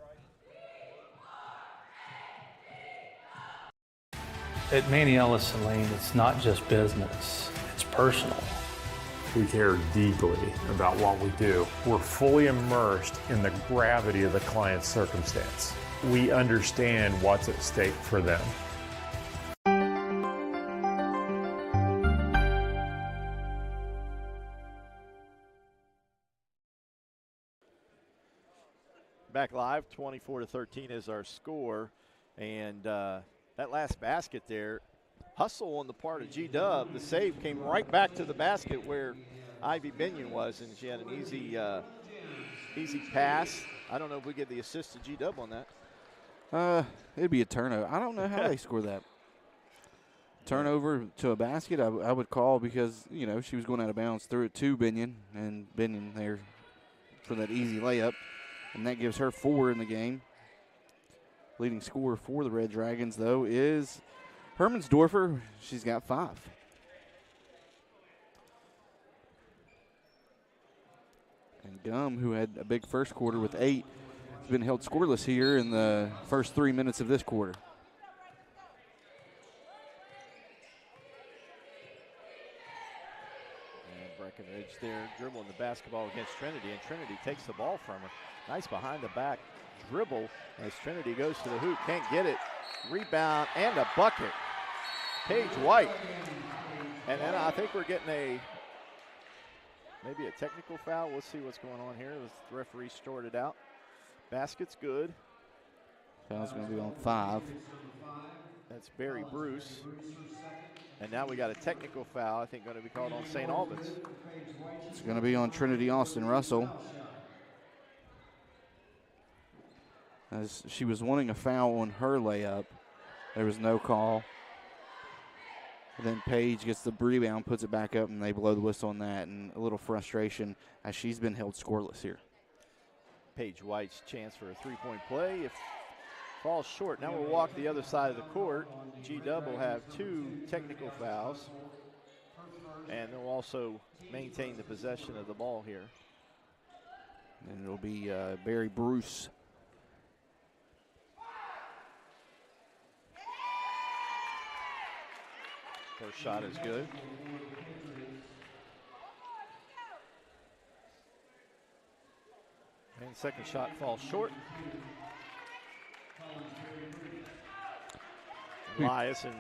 At Manny Ellison Lane, it's not just business, it's personal. We care deeply about what we do. We're fully immersed in the gravity of the client's circumstance. We understand what's at stake for them. Back live, 24-13 is our score. And that last basket there, hustle on the part of G-Dub. The save came right back to the basket where Ivy Binion was, and she had an easy pass. I don't know if we get the assist to G-Dub on that. It'd be a turnover. I don't know how they score that. Turnover to a basket, I would call, because, you know, she was going out of bounds, threw it to Binion, and Binion there for that easy layup. And that gives her 4 in the game. Leading scorer for the Red Dragons, though, is Hermansdorfer. She's got 5. And Gum, who had a big first quarter with 8, has been held scoreless here in the first 3 minutes of this quarter. And Breckenridge there dribbling the basketball against Trinity, and Trinity takes the ball from her. Nice behind the back dribble as Trinity goes to the hoop, can't get it. Rebound and a bucket. Paige White. And then I think we're getting maybe a technical foul. We'll see what's going on here. The referee stored it out. Basket's good. Foul's going to be on 5. That's Barry Bruce. And now we got a technical foul, I think, going to be called on St. Albans. It's going to be on Trinity Austin Russell. As she was wanting a foul on her layup, there was no call. And then Paige gets the rebound, puts it back up, and they blow the whistle on that, and a little frustration as she's been held scoreless here. Paige White's chance for a three-point play. If falls short, now we'll walk the other side of the court. G-Dub will have 2 technical fouls, and they'll also maintain the possession of the ball here. And it'll be Barry Bruce. First shot is good. And second shot falls short. Elias and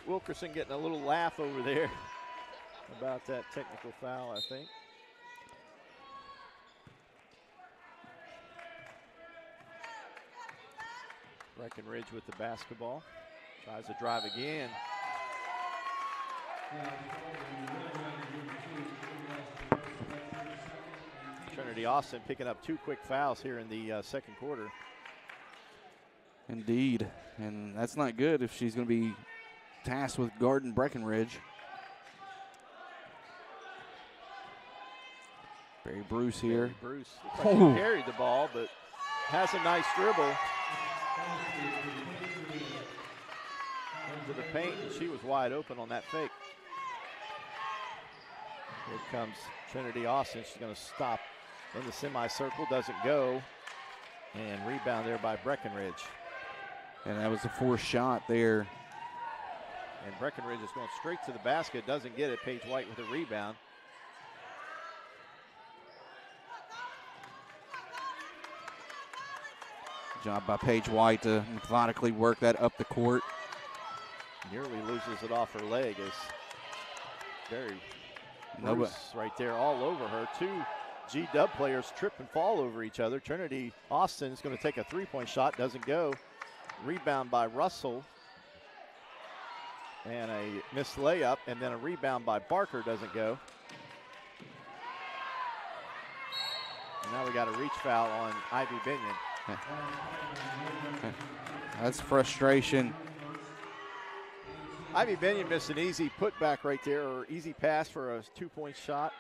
Wilkerson getting a little laugh over there about that technical foul, I think. Breckenridge with the basketball. Tries to drive again. Trinity Austin picking up 2 quick fouls here in the second quarter. Indeed, and that's not good if she's going to be tasked with guarding Breckenridge. Barry Bruce here. Barry Bruce looks like he carried the ball, but has a nice dribble into the paint, and she was wide open on that fake. Here comes Trinity Austin. She's going to stop in the semicircle, doesn't go, and rebound there by Breckenridge. And that was a forced shot there. And Breckenridge is going straight to the basket, doesn't get it. Paige White with a rebound. Job by Paige White to methodically work that up the court. Nearly loses it off her leg as Barry Bruce right there all over her. 2 G-Dub players trip and fall over each other. Trinity Austin is going to take a 3-point shot, doesn't go. Rebound by Russell. And a missed layup, and then a rebound by Barker doesn't go. And now we got a reach foul on Ivy Binion. That's frustration. Ivy Binion missed an easy putback right there, or easy pass for a 2-point shot.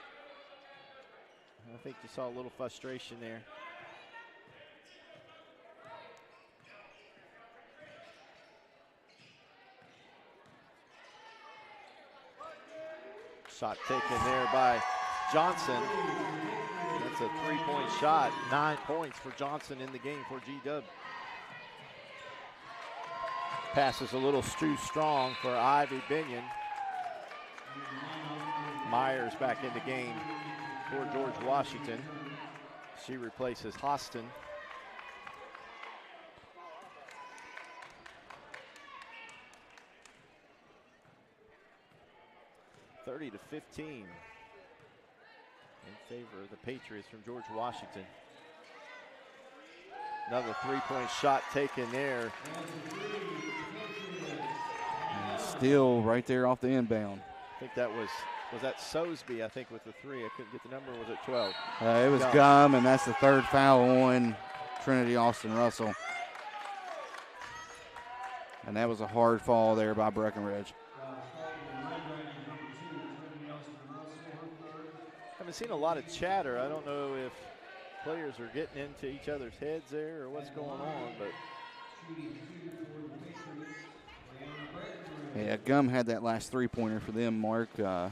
I think you saw a little frustration there. Shot taken there by Johnson. That's a 3-point shot. 9 points for Johnson in the game for G-Dub. Pass is a little too strong for Ivy Binion. Myers back in the game for George Washington. She replaces Hostin. (30 to 15) in favor of the Patriots from George Washington. Another 3-point shot taken there. And still right there off the inbound. I think that was that Sosby, I think, with the 3. I couldn't get the number. Was it 12? It was Gum, and that's the 3rd foul on Trinity Austin Russell. And that was a hard fall there by Breckenridge. Haven't seen a lot of chatter. I don't know if players are getting into each other's heads there or what's going on, but yeah, Gum had that last 3-pointer for them, Mark. Her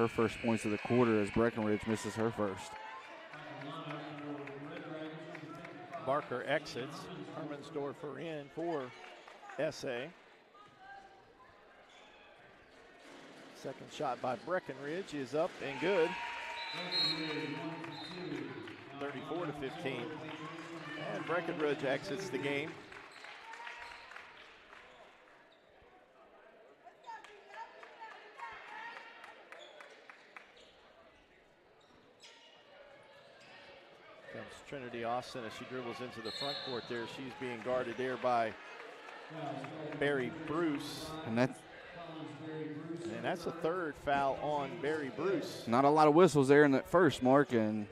first points of the quarter as Breckenridge misses her first. Barker exits. Hermansdorfer in for SA. Second shot by Breckenridge is up and good. 34 to 15. And Breckenridge exits the game. Comes Trinity Austin as she dribbles into the front court there. She's being guarded there by Barry Bruce. And that's a 3rd foul on Barry Bruce. Not a lot of whistles there in that first, Mark, and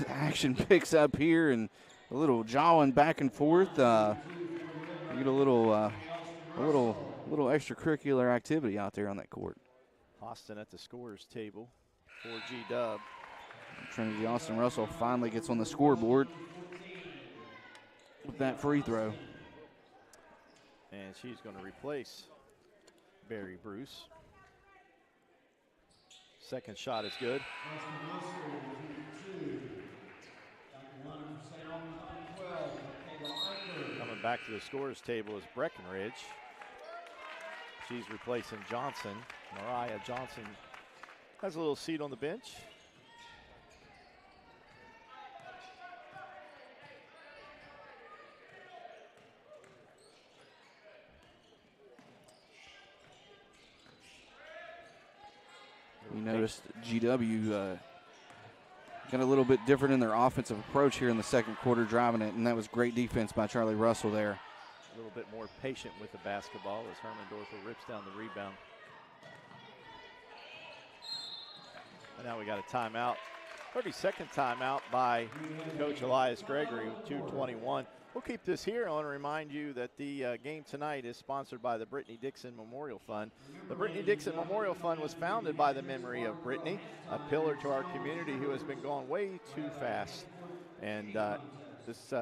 action picks up here and a little jawing back and forth. You get a little A little extracurricular activity out there on that court. Austin at the scorer's table for G-Dub. Trinity Austin Russell finally gets on the scoreboard with that free throw. And she's going to replace Barry Bruce. Second shot is good. Coming back to the scorer's table is Breckenridge. She's replacing Johnson. Mariah Johnson has a little seat on the bench. You noticed GW got a little bit different in their offensive approach here in the second quarter, driving it, and that was great defense by Charlie Russell there. A little bit more patient with the basketball as Hermendorfer rips down the rebound. And now we got a timeout. 32nd timeout by Coach Elias Gregory with 2:21. We'll keep this here. I want to remind you that the game tonight is sponsored by the Brittany Dixon Memorial Fund. The Brittany Dixon Memorial Fund was founded by the memory of Brittany, a pillar to our community who has been going way too fast. And this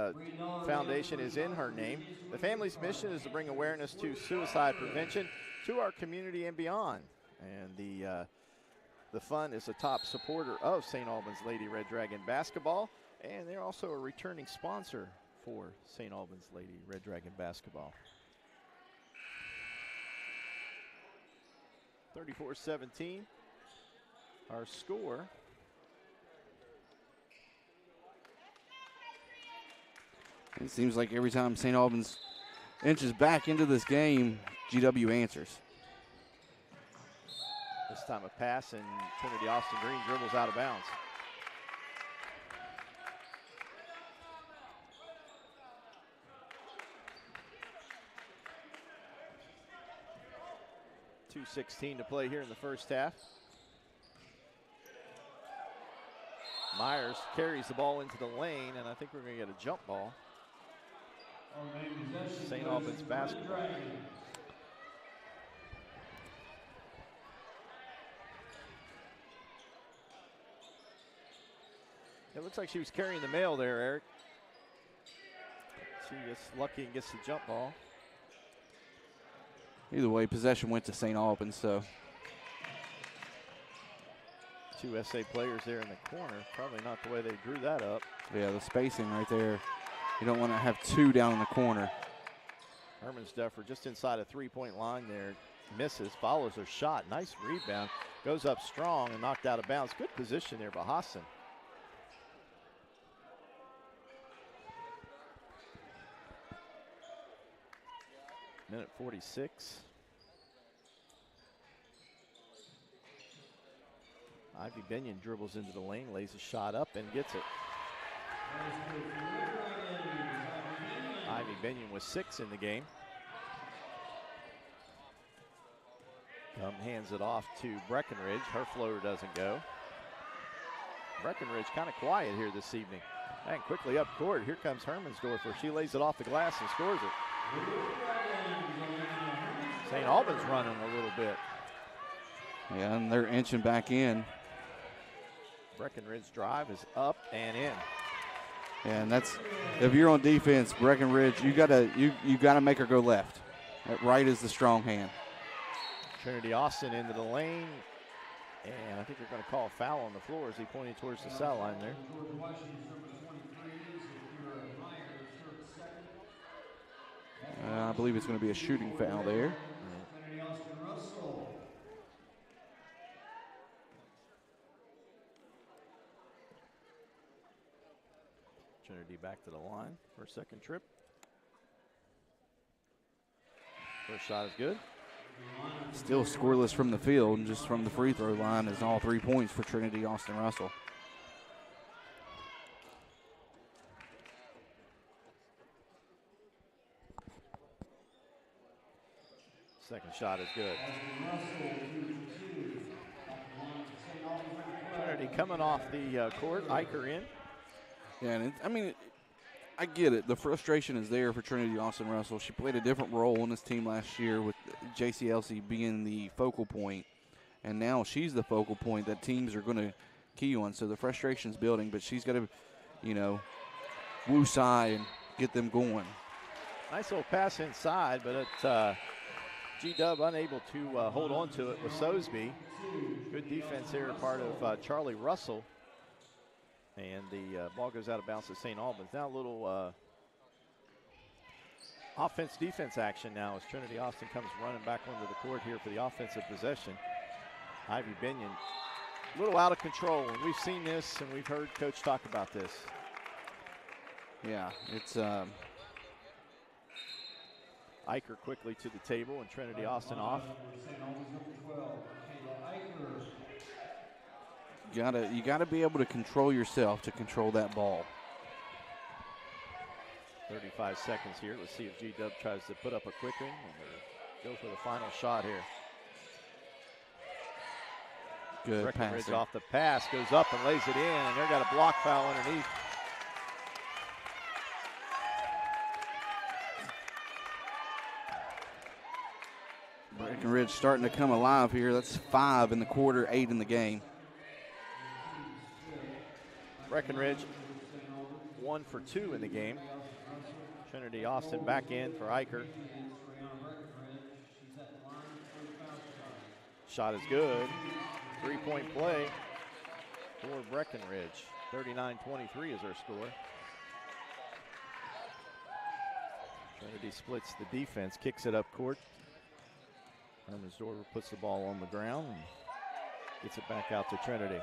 foundation is in her name. The family's mission is to bring awareness to suicide prevention to our community and beyond. And the fund is a top supporter of St. Albans Lady Red Dragon basketball, and they're also a returning sponsor for St. Albans Lady Red Dragon basketball. 34-17, our score. It seems like every time St. Albans inches back into this game, GW answers. This time a pass, and Trinity Austin Green dribbles out of bounds. .2:16 to play here in the first half. Myers carries the ball into the lane, and I think we're going to get a jump ball. St. Albans basketball. It looks like she was carrying the mail there, Eric. She gets lucky and gets the jump ball. Either way, possession went to St. Albans, so. Two SA players there in the corner. Probably not the way they drew that up. Yeah, the spacing right there. You don't want to have two down in the corner. Hermansdorfer just inside a three-point line there. Misses, follows her shot. Nice rebound. Goes up strong and knocked out of bounds. Good position there by Hassan. Minute 46. Ivy Binion dribbles into the lane, lays a shot up and gets it. Ivy Binion with 6 in the game. Hands it off to Breckenridge. Her floater doesn't go. Breckenridge kind of quiet here this evening. And quickly up court, here comes Hermansdorfer. She lays it off the glass and scores it. St. Albans running a little bit. Yeah, and they're inching back in. Breckenridge drive is up and in. And that's, if you're on defense, Breckenridge, you gotta make her go left. That right is the strong hand. Trinity Austin into the lane, and I think they're going to call a foul on the floor as he pointed towards the foul line there. I believe it's going to be a shooting foul there. Trinity back to the line for a second trip. First shot is good. Still scoreless from the field, and just from the free throw line is all 3 points for Trinity Austin Russell. Second shot is good. Trinity coming off the court, Iker in. Yeah, and I get it. The frustration is there for Trinity Austin Russell. She played a different role in this team last year with J.C. Elsey being the focal point, and now she's the focal point that teams are going to key on. So the frustration's building, but she's got to, woo-side and get them going. Nice little pass inside, but G-Dub unable to hold on to it with Sosby. Good defense here, part of Charlie Russell. And the ball goes out of bounds to St. Albans. Now a little offense-defense action now as Trinity Austin comes running back onto the court here for the offensive possession. Ivy Binion, a little out of control. And we've seen this and we've heard Coach talk about this. Yeah, it's Eicher quickly to the table and Trinity Austin off. You gotta be able to control yourself to control that ball. 35 seconds here. Let's see if G-Dub tries to put up a quick one or go for the final shot here. Good Breckenridge pass. off the pass, goes up and lays it in, and they've got a block foul underneath. Breckenridge starting to come alive here. That's 5 in the quarter, 8 in the game. Breckenridge 1 for 2 in the game. Trinity Austin back in for Eicher. Shot is good. 3-point play for Breckenridge. 39-23 is our score. Trinity splits the defense, kicks it up court. Hermansdorfer puts the ball on the ground and gets it back out to Trinity.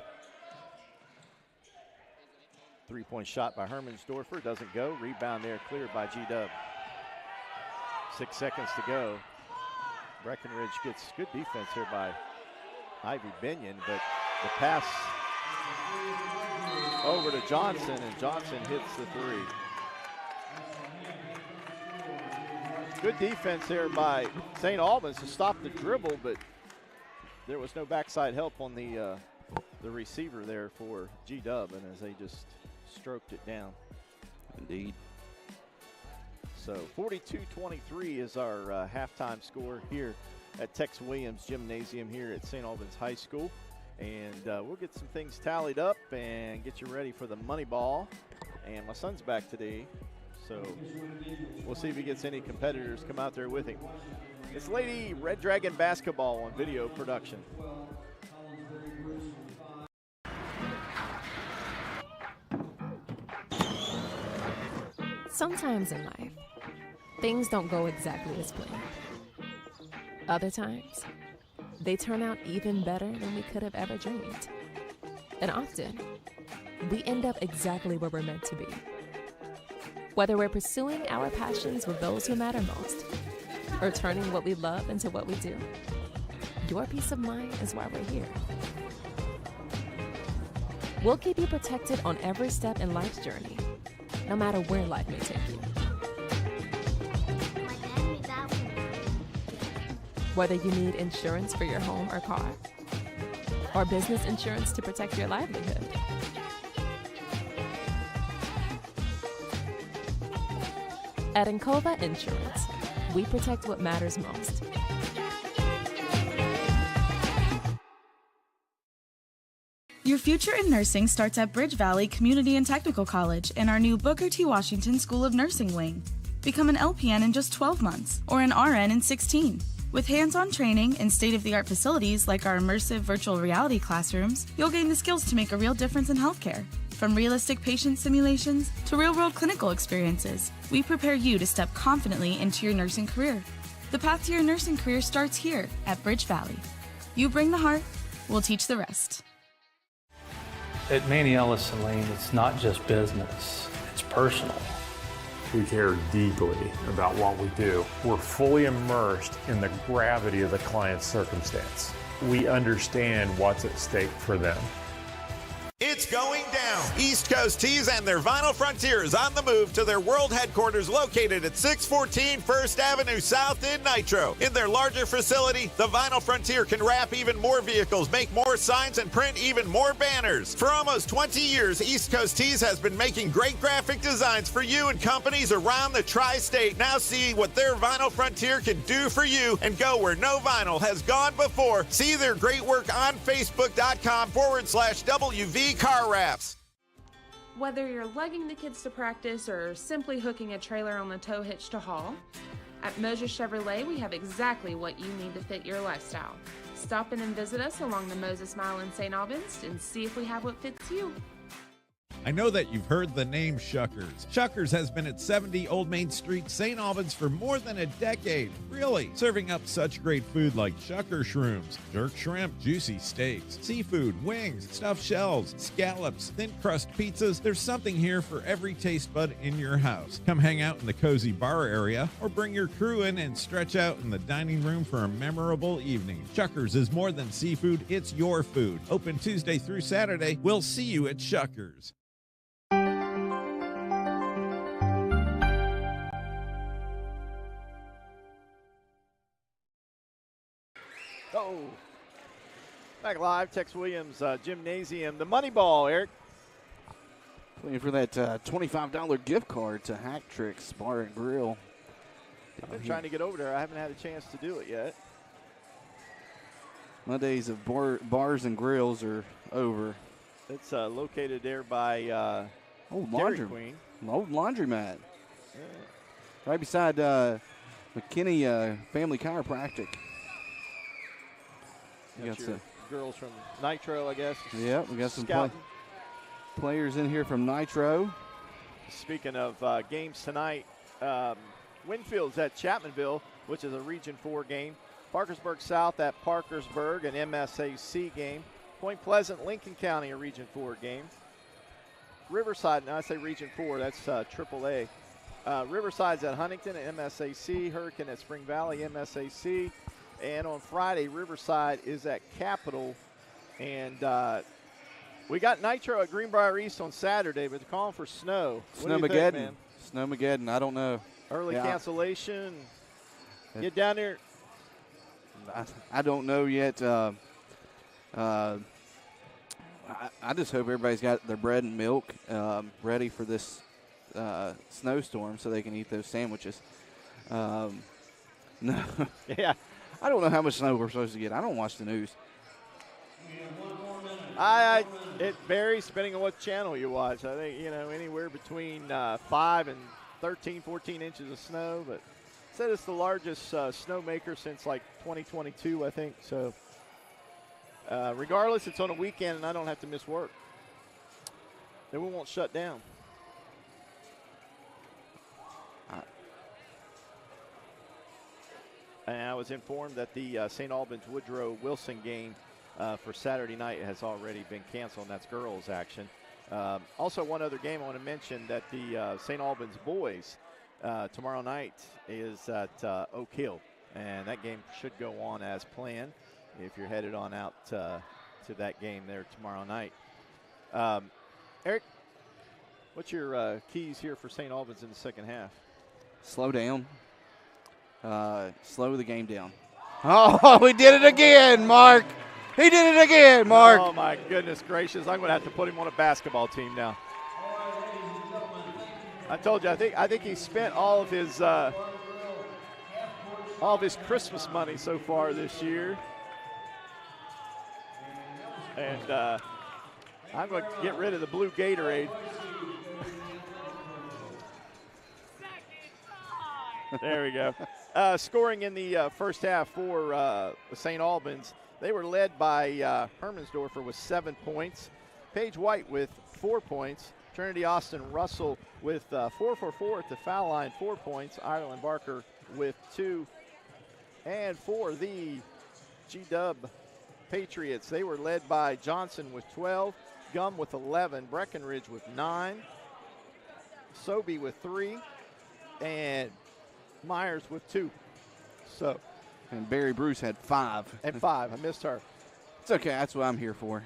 3-point shot by Hermansdorfer, doesn't go. Rebound there, cleared by G-Dub. 6 seconds to go. Breckenridge gets good defense here by Ivy Binion, but the pass over to Johnson, and Johnson hits the three. Good defense here by St. Albans to stop the dribble, but there was no backside help on the receiver there for G-Dub, and as they just stroked it down. Indeed. So 42-23 is our halftime score here at Tex Williams Gymnasium here at St. Albans High School. And we'll get some things tallied up and get you ready for the money ball. And my son's back today, so we'll see if he gets any competitors come out there with him. It's Lady Red Dragon basketball on video production. Sometimes in life, things don't go exactly as planned. Other times, they turn out even better than we could have ever dreamed. And often, we end up exactly where we're meant to be. Whether we're pursuing our passions with those who matter most, or turning what we love into what we do, your peace of mind is why we're here. We'll keep you protected on every step in life's journey, no matter where life may take you. Whether you need insurance for your home or car, or business insurance to protect your livelihood. At Encova Insurance, we protect what matters most. Your future in nursing starts at Bridge Valley Community and Technical College and our new Booker T. Washington School of Nursing wing. Become an LPN in just 12 months or an RN in 16. With hands-on training and state-of-the-art facilities like our immersive virtual reality classrooms, you'll gain the skills to make a real difference in healthcare. From realistic patient simulations to real-world clinical experiences, we prepare you to step confidently into your nursing career. The path to your nursing career starts here at Bridge Valley. You bring the heart, we'll teach the rest. At Manny Ellison Lane, it's not just business, it's personal. We care deeply about what we do. We're fully immersed in the gravity of the client's circumstance. We understand what's at stake for them. It's It's going down. East Coast Tees and their Vinyl Frontier is on the move to their world headquarters located at 614 First Avenue South in Nitro. In their larger facility, the Vinyl Frontier can wrap even more vehicles, make more signs, and print even more banners. For almost 20 years, East Coast Tees has been making great graphic designs for you and companies around the tri-state. Now see what their Vinyl Frontier can do for you and go where no vinyl has gone before. See their great work on Facebook.com/WV Car Wraps. Whether you're lugging the kids to practice or simply hooking a trailer on the tow hitch to haul, at Moses Chevrolet we have exactly what you need to fit your lifestyle. Stop in and visit us along the Moses Mile in St. Albans and see if we have what fits you. I know that you've heard the name Shuckers. Shuckers has been at 70 Old Main Street, St. Albans for more than a decade. Really, serving up such great food like Shucker shrooms, jerk shrimp, juicy steaks, seafood, wings, stuffed shells, scallops, thin crust pizzas. There's something here for every taste bud in your house. Come hang out in the cozy bar area or bring your crew in and stretch out in the dining room for a memorable evening. Shuckers is more than seafood, it's your food. Open Tuesday through Saturday. We'll see you at Shuckers. Oh, back live, Tex Williams Gymnasium. The money ball, Eric. Waiting for that $25 gift card to Hack Tricks Bar and Grill. I've been trying to get over there. I haven't had a chance to do it yet. My days of bars and grills are over. It's located there by Old Dairy Queen. Old laundromat. Yeah. Right beside McKinney Family Chiropractic. You got some girls from Nitro, I guess. Yeah, we got some players in here from Nitro. Speaking of games tonight, Winfield's at Chapmanville, which is a Region 4 game. Parkersburg South at Parkersburg, an MSAC game. Point Pleasant, Lincoln County, a Region 4 game. Riverside, now I say Region 4, that's AAA. Riverside's at Huntington, MSAC. Hurricane at Spring Valley, MSAC. And on Friday, Riverside is at Capitol. And we got Nitro at Greenbrier East on Saturday, but they're calling for snow. Snowmageddon. Man? Snowmageddon, I don't know. Early cancellation. Get down there. I don't know yet. I just hope everybody's got their bread and milk ready for this snowstorm so they can eat those sandwiches. No. Yeah. I don't know how much snow we're supposed to get. I don't watch the news. It varies depending on what channel you watch. I think, anywhere between 5 and 13, 14 inches of snow. But said it's the largest snowmaker since like 2022, I think. So regardless, it's on a weekend and I don't have to miss work. Then we won't shut down. And I was informed that the St. Albans Woodrow Wilson game for Saturday night has already been canceled, and that's girls action. Also, one other game I want to mention that the St. Albans boys tomorrow night is at Oak Hill, and that game should go on as planned if you're headed on out to that game there tomorrow night. Eric, what's your keys here for St. Albans in the second half? Slow down. Slow the game down. Oh, we did it again, Mark. He did it again, Mark. Oh, my goodness gracious. I'm going to have to put him on a basketball team now. I told you, I think he spent all of his Christmas money so far this year. And I'm going to get rid of the blue Gatorade. There we go. Scoring in the first half for St. Albans. They were led by Hermansdorfer with 7 points. Paige White with 4 points. Trinity Austin Russell with 4 at the foul line, 4 points. Ireland Barker with 2. And for the G-Dub Patriots, they were led by Johnson with 12, Gum with 11, Breckenridge with 9, Sobey with 3, and Myers with 2. So, and Barry Bruce had 5. And 5. I missed her. It's okay. That's what I'm here for.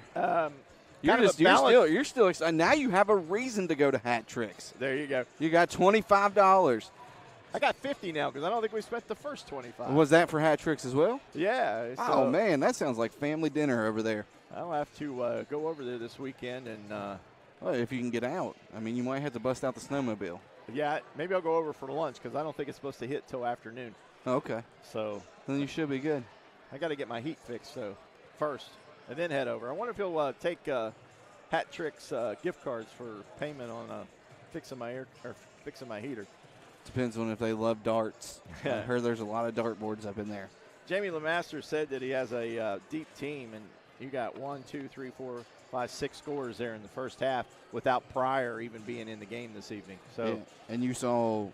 You're still excited. Now you have a reason to go to Hat Tricks. There you go. You got $25. I got 50 now because I don't think we spent the first 25. Was that for Hat Tricks as well? Yeah. Oh, man, that sounds like family dinner over there. I'll have to go over there this weekend and well, if you can get out. I mean, you might have to bust out the snowmobile. Yeah, maybe I'll go over for lunch because I don't think it's supposed to hit till afternoon. Okay. So then you should be good. I got to get my heat fixed though first, and then head over. I wonder if he'll take Hat Tricks gift cards for payment on fixing my heater. Depends on if they love darts. I heard there's a lot of dart boards up in there. Jamie LeMaster said that he has a deep team, and you got 1, 2, 3, 4, 5, 6 scores there in the first half without Pryor even being in the game this evening. So, yeah. And you saw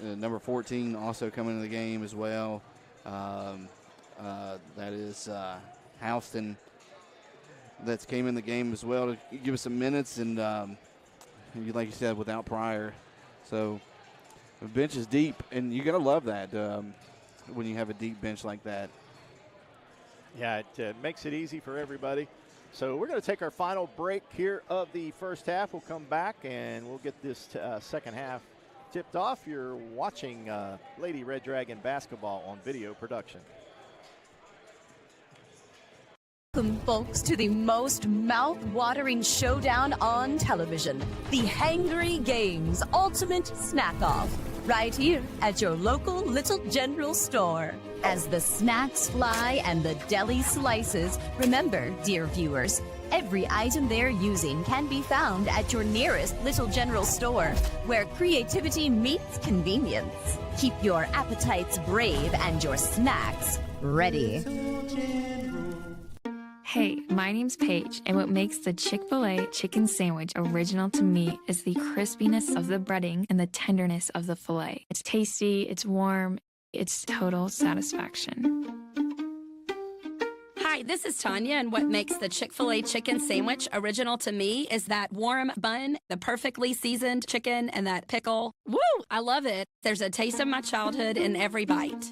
number 14 also come into the game as well. That is Houston that came in the game as well to give us some minutes, and like you said, without Pryor. So the bench is deep, and you're going to love that when you have a deep bench like that. Yeah, it makes it easy for everybody. So we're going to take our final break here of the first half. We'll come back, and we'll get this second half tipped off. You're watching Lady Red Dragon basketball on video production. Welcome, folks, to the most mouth-watering showdown on television, the Hangry Games Ultimate Snack-Off, right here at your local Little General store. As the snacks fly and the deli slices, remember, dear viewers, every item they're using can be found at your nearest Little General store, where creativity meets convenience. Keep your appetites brave and your snacks ready. Hey, my name's Paige, and what makes the Chick-fil-A chicken sandwich original to me is the crispiness of the breading and the tenderness of the filet. It's tasty, it's warm, it's total satisfaction. Hi, this is Tanya, and what makes the Chick-fil-A chicken sandwich original to me is that warm bun, the perfectly seasoned chicken, and that pickle. Woo! I love it. There's a taste of my childhood in every bite.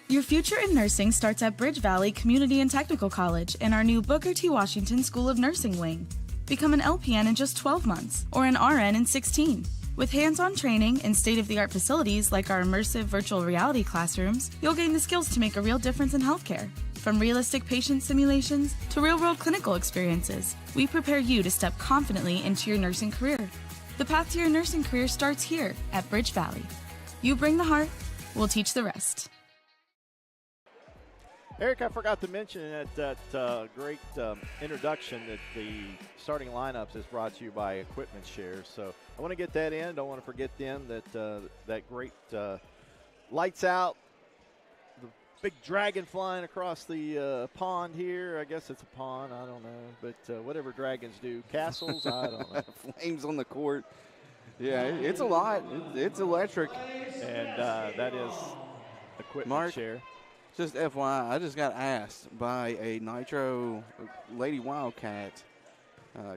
Your future in nursing starts at Bridge Valley Community and Technical College in our new Booker T. Washington School of Nursing wing. Become an LPN in just 12 months or an RN in 16. With hands-on training and state-of-the-art facilities like our immersive virtual reality classrooms, you'll gain the skills to make a real difference in healthcare. From realistic patient simulations to real-world clinical experiences, we prepare you to step confidently into your nursing career. The path to your nursing career starts here at Bridge Valley. You bring the heart, we'll teach the rest. Eric, I forgot to mention that great introduction that the starting lineups is brought to you by Equipment Share. So I want to get that in. Don't want to forget them. That great lights out, the big dragon flying across the pond here. I guess it's a pond. I don't know. But whatever dragons do, castles, I don't know. Flames on the court. Yeah, it's a lot. It's electric. And that is Equipment Share. Just FYI, I just got asked by a Nitro Lady Wildcat,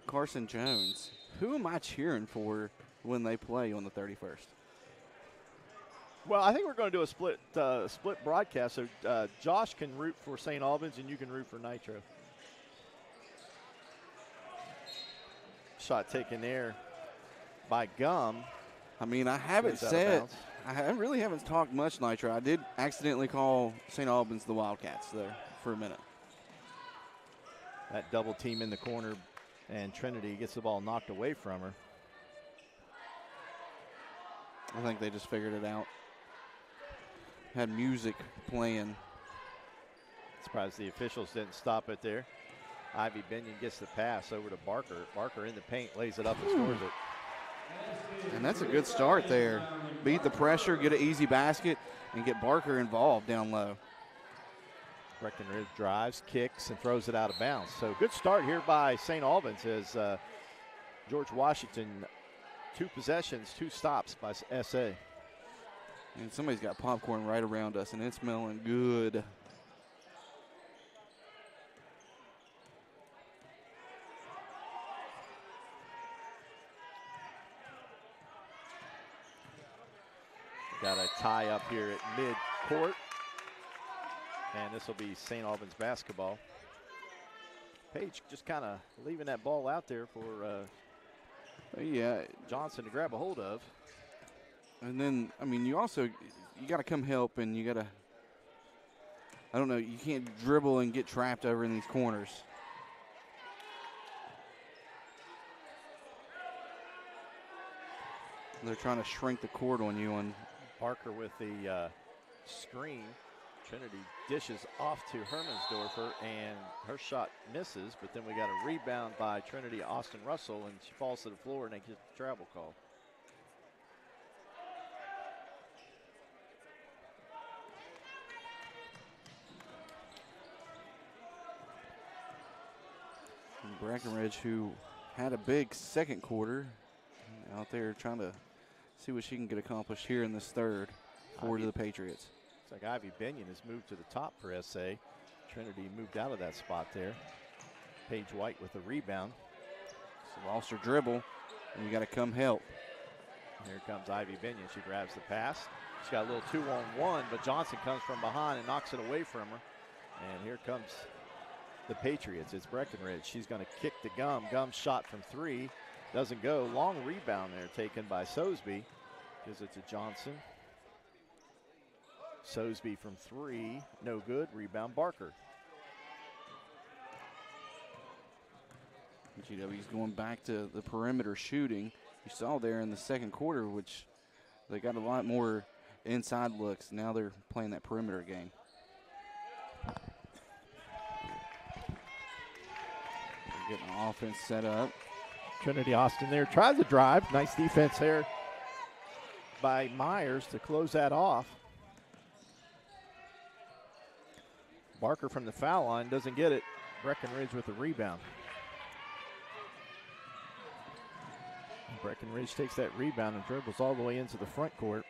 Carson Jones, who am I cheering for when they play on the 31st? Well, I think we're going to do a split broadcast. So Josh can root for St. Albans and you can root for Nitro. Shot taken there by Gum. I mean, I haven't said – I really haven't talked much Nitro. I did accidentally call St. Albans the Wildcats there for a minute. That double team in the corner, and Trinity gets the ball knocked away from her. I think they just figured it out. Had music playing. Surprised the officials didn't stop it there. Ivy Binion gets the pass over to Barker. Barker in the paint, lays it up and scores it. And that's a good start there. Beat the pressure, get an easy basket, and get Barker involved down low. Breckenridge drives, kicks, and throws it out of bounds. So good start here by St. Albans as George Washington, 2 possessions, 2 stops by SA. And somebody's got popcorn right around us, and it's smelling good. Got a tie up here at mid-court. And this will be St. Albans basketball. Page just kind of leaving that ball out there for Johnson to grab a hold of. And then, I mean, you got to come help, and you got to, I don't know, you can't dribble and get trapped over in these corners. They're trying to shrink the court on you. And Parker with the screen. Trinity dishes off to Hermansdorfer, and her shot misses, but then we got a rebound by Trinity Austin Russell, and she falls to the floor, and they get the travel call. And Breckenridge, who had a big second quarter, out there trying to see what she can get accomplished here in this third for the Patriots. It's like Ivy Binion has moved to the top for SA. Trinity moved out of that spot there. Paige White with the rebound. So lost her dribble, and you got to come help. Here comes Ivy Binion. She grabs the pass. She's got a little 2-on-1, but Johnson comes from behind and knocks it away from her. And here comes the Patriots. It's Breckenridge. She's going to kick to Gum. Gum's shot from 3 doesn't go. Long rebound there taken by Sosby. Gives it to Johnson. Sosby from 3, no good. Rebound, Barker. GW's going back to the perimeter shooting. You saw there in the second quarter, which they got a lot more inside looks. Now they're playing that perimeter game. They're getting the offense set up. Trinity Austin there tries to drive. Nice defense there by Myers to close that off. Barker from the foul line doesn't get it. Breckenridge with the rebound. Breckenridge takes that rebound and dribbles all the way into the front court.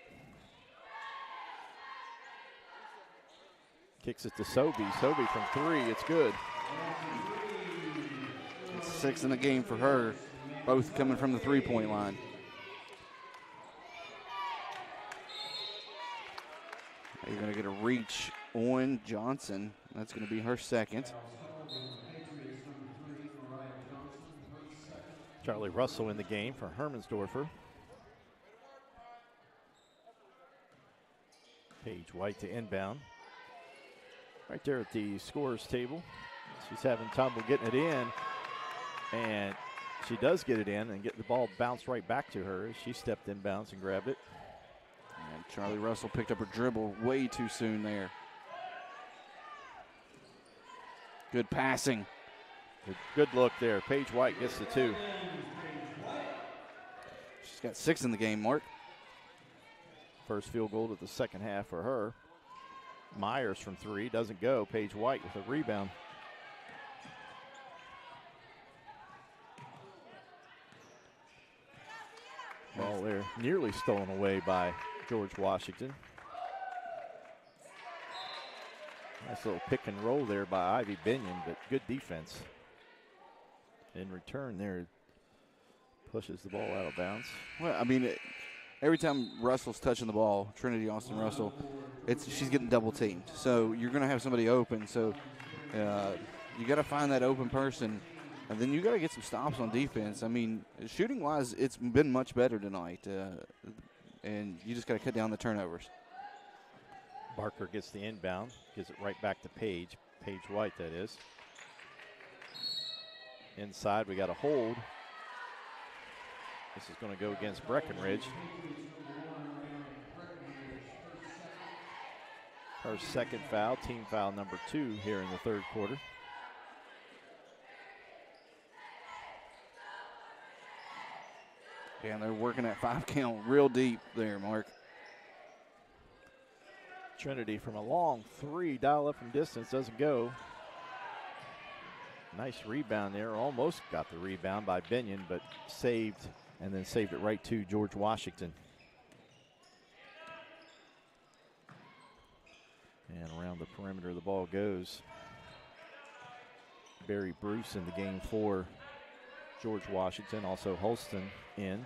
Kicks it to Sobey. Sobey from 3, it's good. It's 6 in the game for her, both coming from the three-point line. You're going to get a reach on Johnson. That's going to be her second. Charlie Russell in the game for Hermansdorfer. Paige White to inbound. Right there at the scorer's table. She's having trouble getting it in. And she does get it in and get the ball bounced right back to her as she stepped inbounds and grabbed it. And Charlie Russell picked up her dribble way too soon there. Good passing. Good look there. Paige White gets the 2. She's got 6 in the game, Mark. First field goal of the second half for her. Myers from 3 doesn't go. Paige White with a rebound. Ball there nearly stolen away by George Washington. Nice little pick and roll there by Ivy Binion, but good defense. In return there, pushes the ball out of bounds. Well, I mean, every time Russell's touching the ball, Trinity Austin Russell, she's getting double teamed. So you're going to have somebody open. So you got to find that open person, and then you got to get some stops on defense. I mean, shooting-wise, it's been much better tonight, and you just got to cut down the turnovers. Barker gets the inbound, gives it right back to Paige. Paige White, that is. Inside, we got a hold. This is going to go against Breckenridge. Her second foul, team foul number 2 here in the third quarter. Yeah, they're working that 5 count real deep there, Mark. Trinity from a long 3, dial up from distance, doesn't go. Nice rebound there, almost got the rebound by Binion, but saved, and then saved it right to George Washington. And around the perimeter the ball goes. Barry Bruce in the game for George Washington, also Holston in.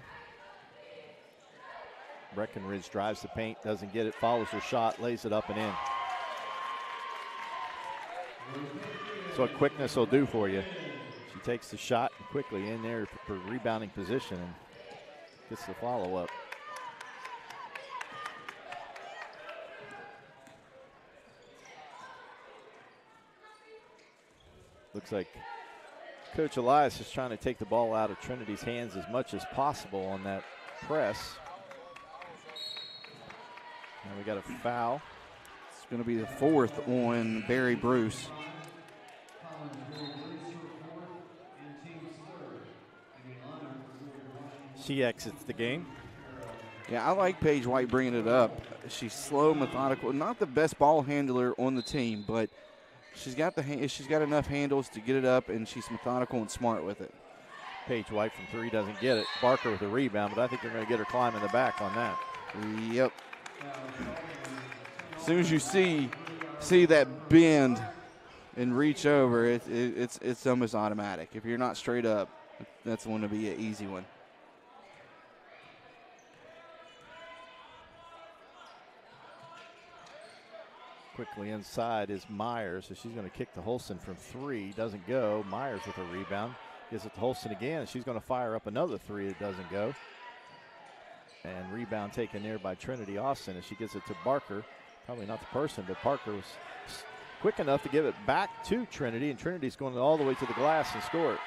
Breckenridge drives the paint, doesn't get it, follows her shot, lays it up and in. That's what quickness will do for you. She takes the shot and quickly in there for rebounding position and gets the follow-up. Looks like Coach Elias is trying to take the ball out of Trinity's hands as much as possible on that press. Now we got a foul. It's going to be the 4th on Barry Bruce. She exits the game. Yeah, I like Paige White bringing it up. She's slow, methodical. Not the best ball handler on the team, but she's got enough handles to get it up, and she's methodical and smart with it. Paige White from 3 doesn't get it. Barker with a rebound, but I think they're going to get her climbing the back on that. Yep. As soon as you see that bend and reach over, it's almost automatic. If you're not straight up, that's going to be an easy one. Quickly inside is Myers, so she's going to kick to Holston from 3. Doesn't go. Myers with a rebound. Gives it to Holston again, and she's going to fire up another 3 that doesn't go. And rebound taken there by Trinity Austin as she gets it to Barker. Probably not the person, but Parker was quick enough to give it back to Trinity, and Trinity's going all the way to the glass and score it.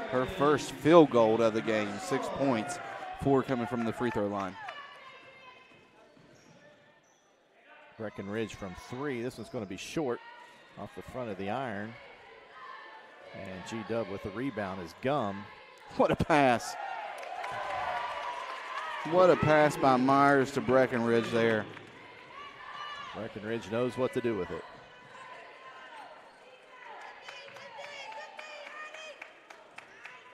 Her first field goal of the game, 6 points, 4 coming from the free throw line. Breckenridge from 3. This one's going to be short off the front of the iron. And G-Dub with the rebound is Gum. What a pass. What a pass by Myers to Breckenridge there. Breckenridge knows what to do with it.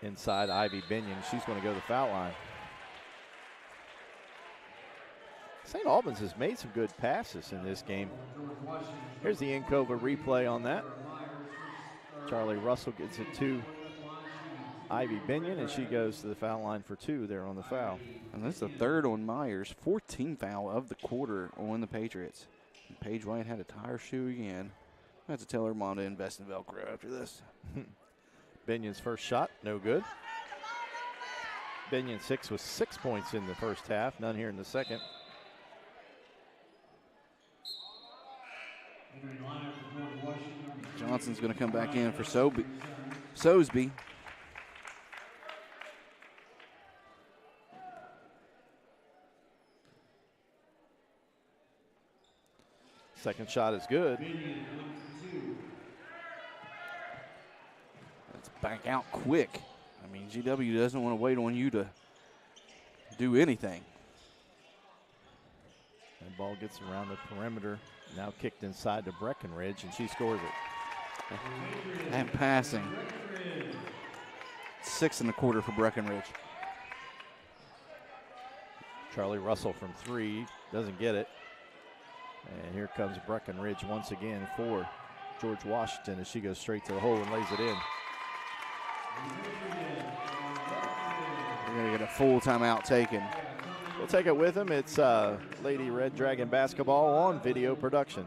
Inside Ivy Binion. She's going to go to the foul line. St. Albans has made some good passes in this game. Here's the Encova replay on that. Charlie Russell gets it to Ivy Binion, and she goes to the foul line for 2 there on the foul. And that's the 3rd on Myers. 14th foul of the quarter on the Patriots. And Paige White had a tire shoe again. I have to tell her mom to invest in Velcro after this. Binion's first shot, no good. Binion 6 with 6 points in the first half, none here in the second. Johnson's going to come back in for Sosby. Second shot is good. Let's back out quick. I mean, GW doesn't want to wait on you to do anything. That ball gets around the perimeter. Now kicked inside to Breckenridge, and she scores it. And passing. 6 in the quarter for Breckenridge. Charlie Russell from 3, doesn't get it. And here comes Breckenridge once again for George Washington as she goes straight to the hole and lays it in. We're going to get a full timeout taken. We'll take it with him. It's Lady Red Dragon basketball on video production.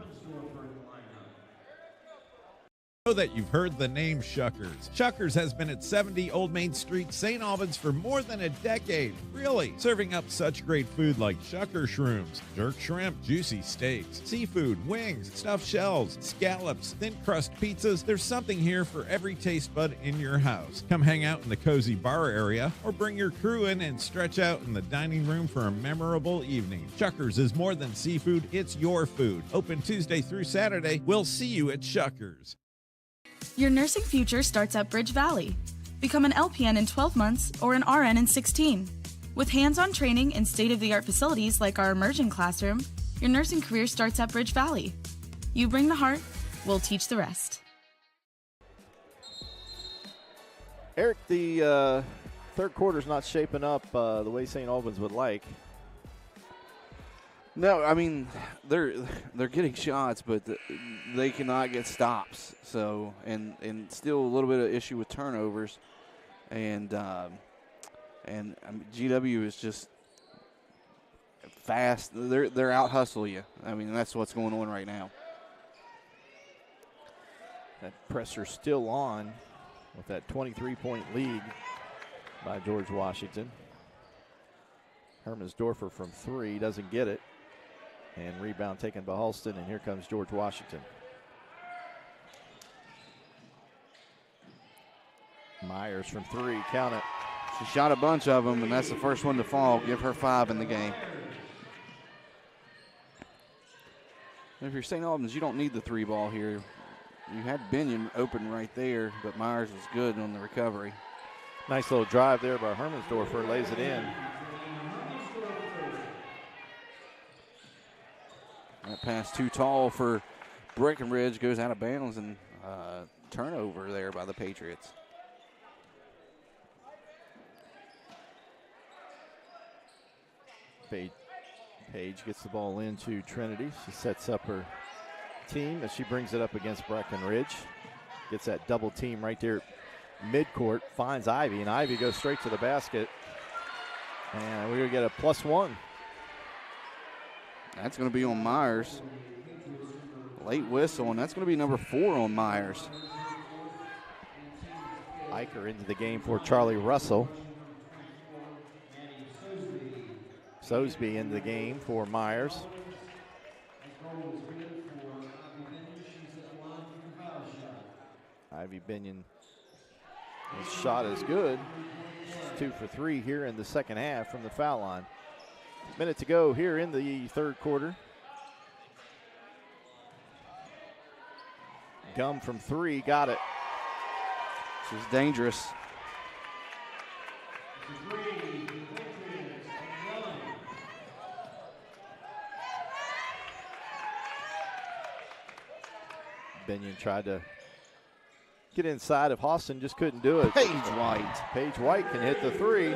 Know that you've heard the name Shuckers. Shuckers has been at 70 Old Main Street, St. Albans for more than a decade. Really, serving up such great food like Shucker shrooms, jerk shrimp, juicy steaks, seafood, wings, stuffed shells, scallops, thin crust pizzas. There's something here for every taste bud in your house. Come hang out in the cozy bar area or bring your crew in and stretch out in the dining room for a memorable evening. Shuckers is more than seafood, it's your food. Open Tuesday through Saturday. We'll see you at Shuckers. Your nursing future starts at Bridge Valley. Become an LPN in 12 months or an RN in 16. With hands-on training and state-of-the-art facilities like our immersion classroom, your nursing career starts at Bridge Valley. You bring the heart, we'll teach the rest. Eric, the third quarter's not shaping up the way St. Albans would like. No, I mean they're getting shots, but they cannot get stops. So and still a little bit of issue with turnovers, and GW is just fast. They're out hustle you. I mean that's what's going on right now. That pressure still on with that 23-point lead by George Washington. Hermansdorfer from 3 doesn't get it. And rebound taken by Halston, and here comes George Washington. Myers from 3, count it. She shot a bunch of them, and that's the first one to fall. Give her 5 in the game. If you're St. Albans, you don't need the 3 ball here. You had Binion open right there, but Myers was good on the recovery. Nice little drive there by Hermansdorfer, lays it in. That pass too tall for Breckenridge, goes out of bounds, and turnover there by the Patriots. Page gets the ball into Trinity. She sets up her team as she brings it up against Breckenridge. Gets that double team right there midcourt, finds Ivy, and Ivy goes straight to the basket. And we're going to get a +1. That's going to be on Myers. Late whistle, and that's going to be number 4 on Myers. Eicher into the game for Charlie Russell. Sosby into the game for Myers. Ivy Binion, his shot is good. She's 2 for 3 here in the second half from the foul line. Minute to go here in the third quarter. Gum from 3, got it. She's dangerous. Binion tried to get inside of Austin, just couldn't do it. Paige White. Paige White can hit the 3.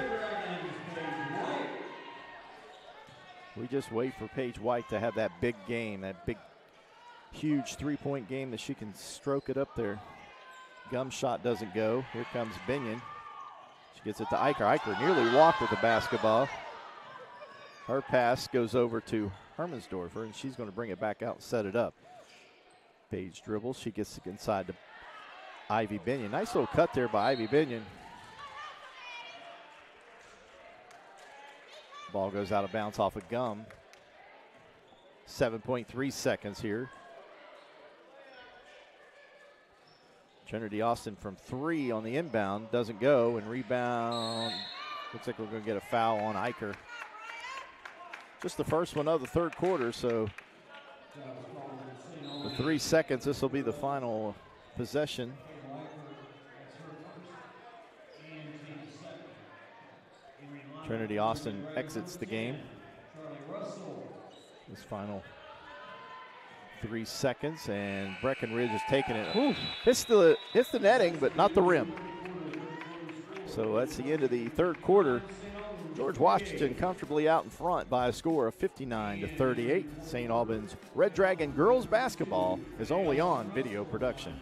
We just wait for Paige White to have that big game, that big, huge 3-point game that she can stroke it up there. Gum shot doesn't go. Here comes Binion. She gets it to Eicher. Eicher nearly walked with the basketball. Her pass goes over to Hermansdorfer, and she's going to bring it back out and set it up. Paige dribbles. She gets inside to Ivy Binion. Nice little cut there by Ivy Binion. Ball goes out of bounds off of Gum. 7.3 seconds here. Trinity Austin from 3 on the inbound. Doesn't go, and rebound. Looks like we're going to get a foul on Eicher. Just the first one of the third quarter, so the 3 seconds, this will be the final possession. Trinity Austin exits the game. This final 3 seconds, and Breckenridge is taking it. Ooh, hits the netting, but not the rim. So that's the end of the third quarter. George Washington comfortably out in front by a score of 59-38. St. Albans Red Dragon girls basketball is only on video production.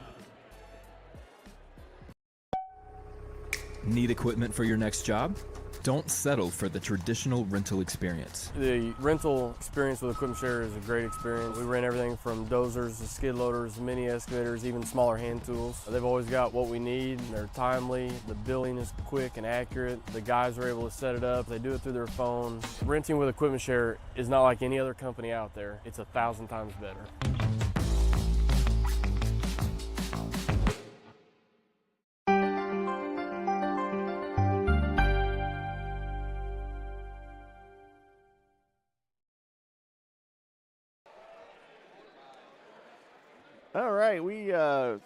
Need equipment for your next job? Don't settle for the traditional rental experience. The rental experience with Equipment Share is a great experience. We rent everything from dozers to skid loaders, mini excavators, even smaller hand tools. They've always got what we need. They're timely. The billing is quick and accurate. The guys are able to set it up. They do it through their phone. Renting with Equipment Share is not like any other company out there. It's 1,000 times better. All right, we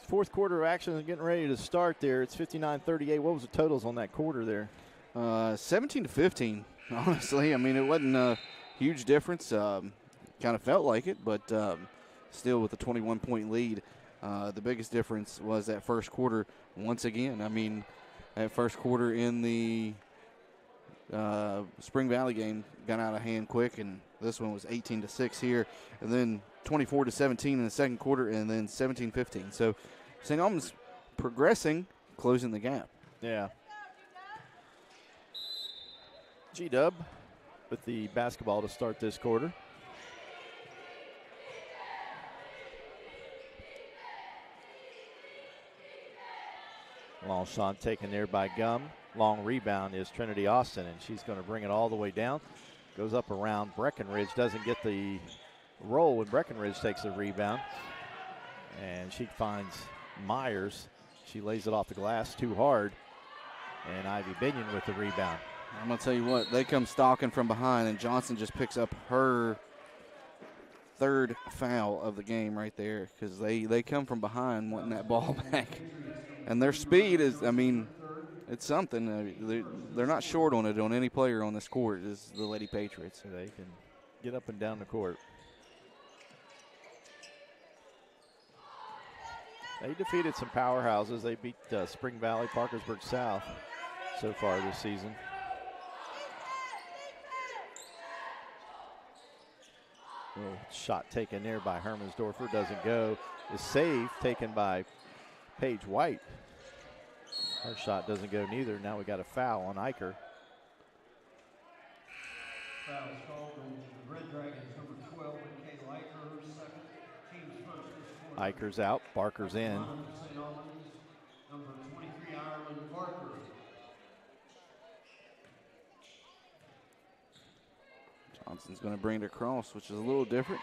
fourth quarter action is getting ready to start there. It's 59-38. What was the totals on that quarter there? 17-15, honestly. I mean, it wasn't a huge difference. Kind of felt like it, but still with a 21-point lead. The biggest difference was that first quarter once again. I mean, that first quarter in the Spring Valley game got out of hand quick, and this one was 18-6 here. And then 24-17 in the second quarter, and then 17-15. So St. Albans progressing, closing the gap. Yeah. G-Dub with the basketball to start this quarter. Long shot taken there by Gum. Long rebound is Trinity Austin, and she's going to bring it all the way down. Goes up around Breckenridge, doesn't get the roll when Breckenridge takes the rebound. And she finds Myers. She lays it off the glass too hard. And Ivy Binion with the rebound. I'm going to tell you what, they come stalking from behind, and Johnson just picks up her third foul of the game right there, because they come from behind wanting that ball back. And their speed is, I mean, it's something. They're not short on it on any player on this court is the Lady Patriots. So they can get up and down the court. They defeated some powerhouses. They beat Spring Valley, Parkersburg South so far this season. Little shot taken there by Hermansdorfer, doesn't go. The save taken by Paige White. Her shot doesn't go neither. Now we got a foul on Eicher. Foul is called on the Red Dragons, number 12, Kayla Eicher, her second. Team's first this quarter. Eicher's out, Barker's in. St. Albans, number 23, Ireland Barker. Johnson's going to bring it across, which is a little different.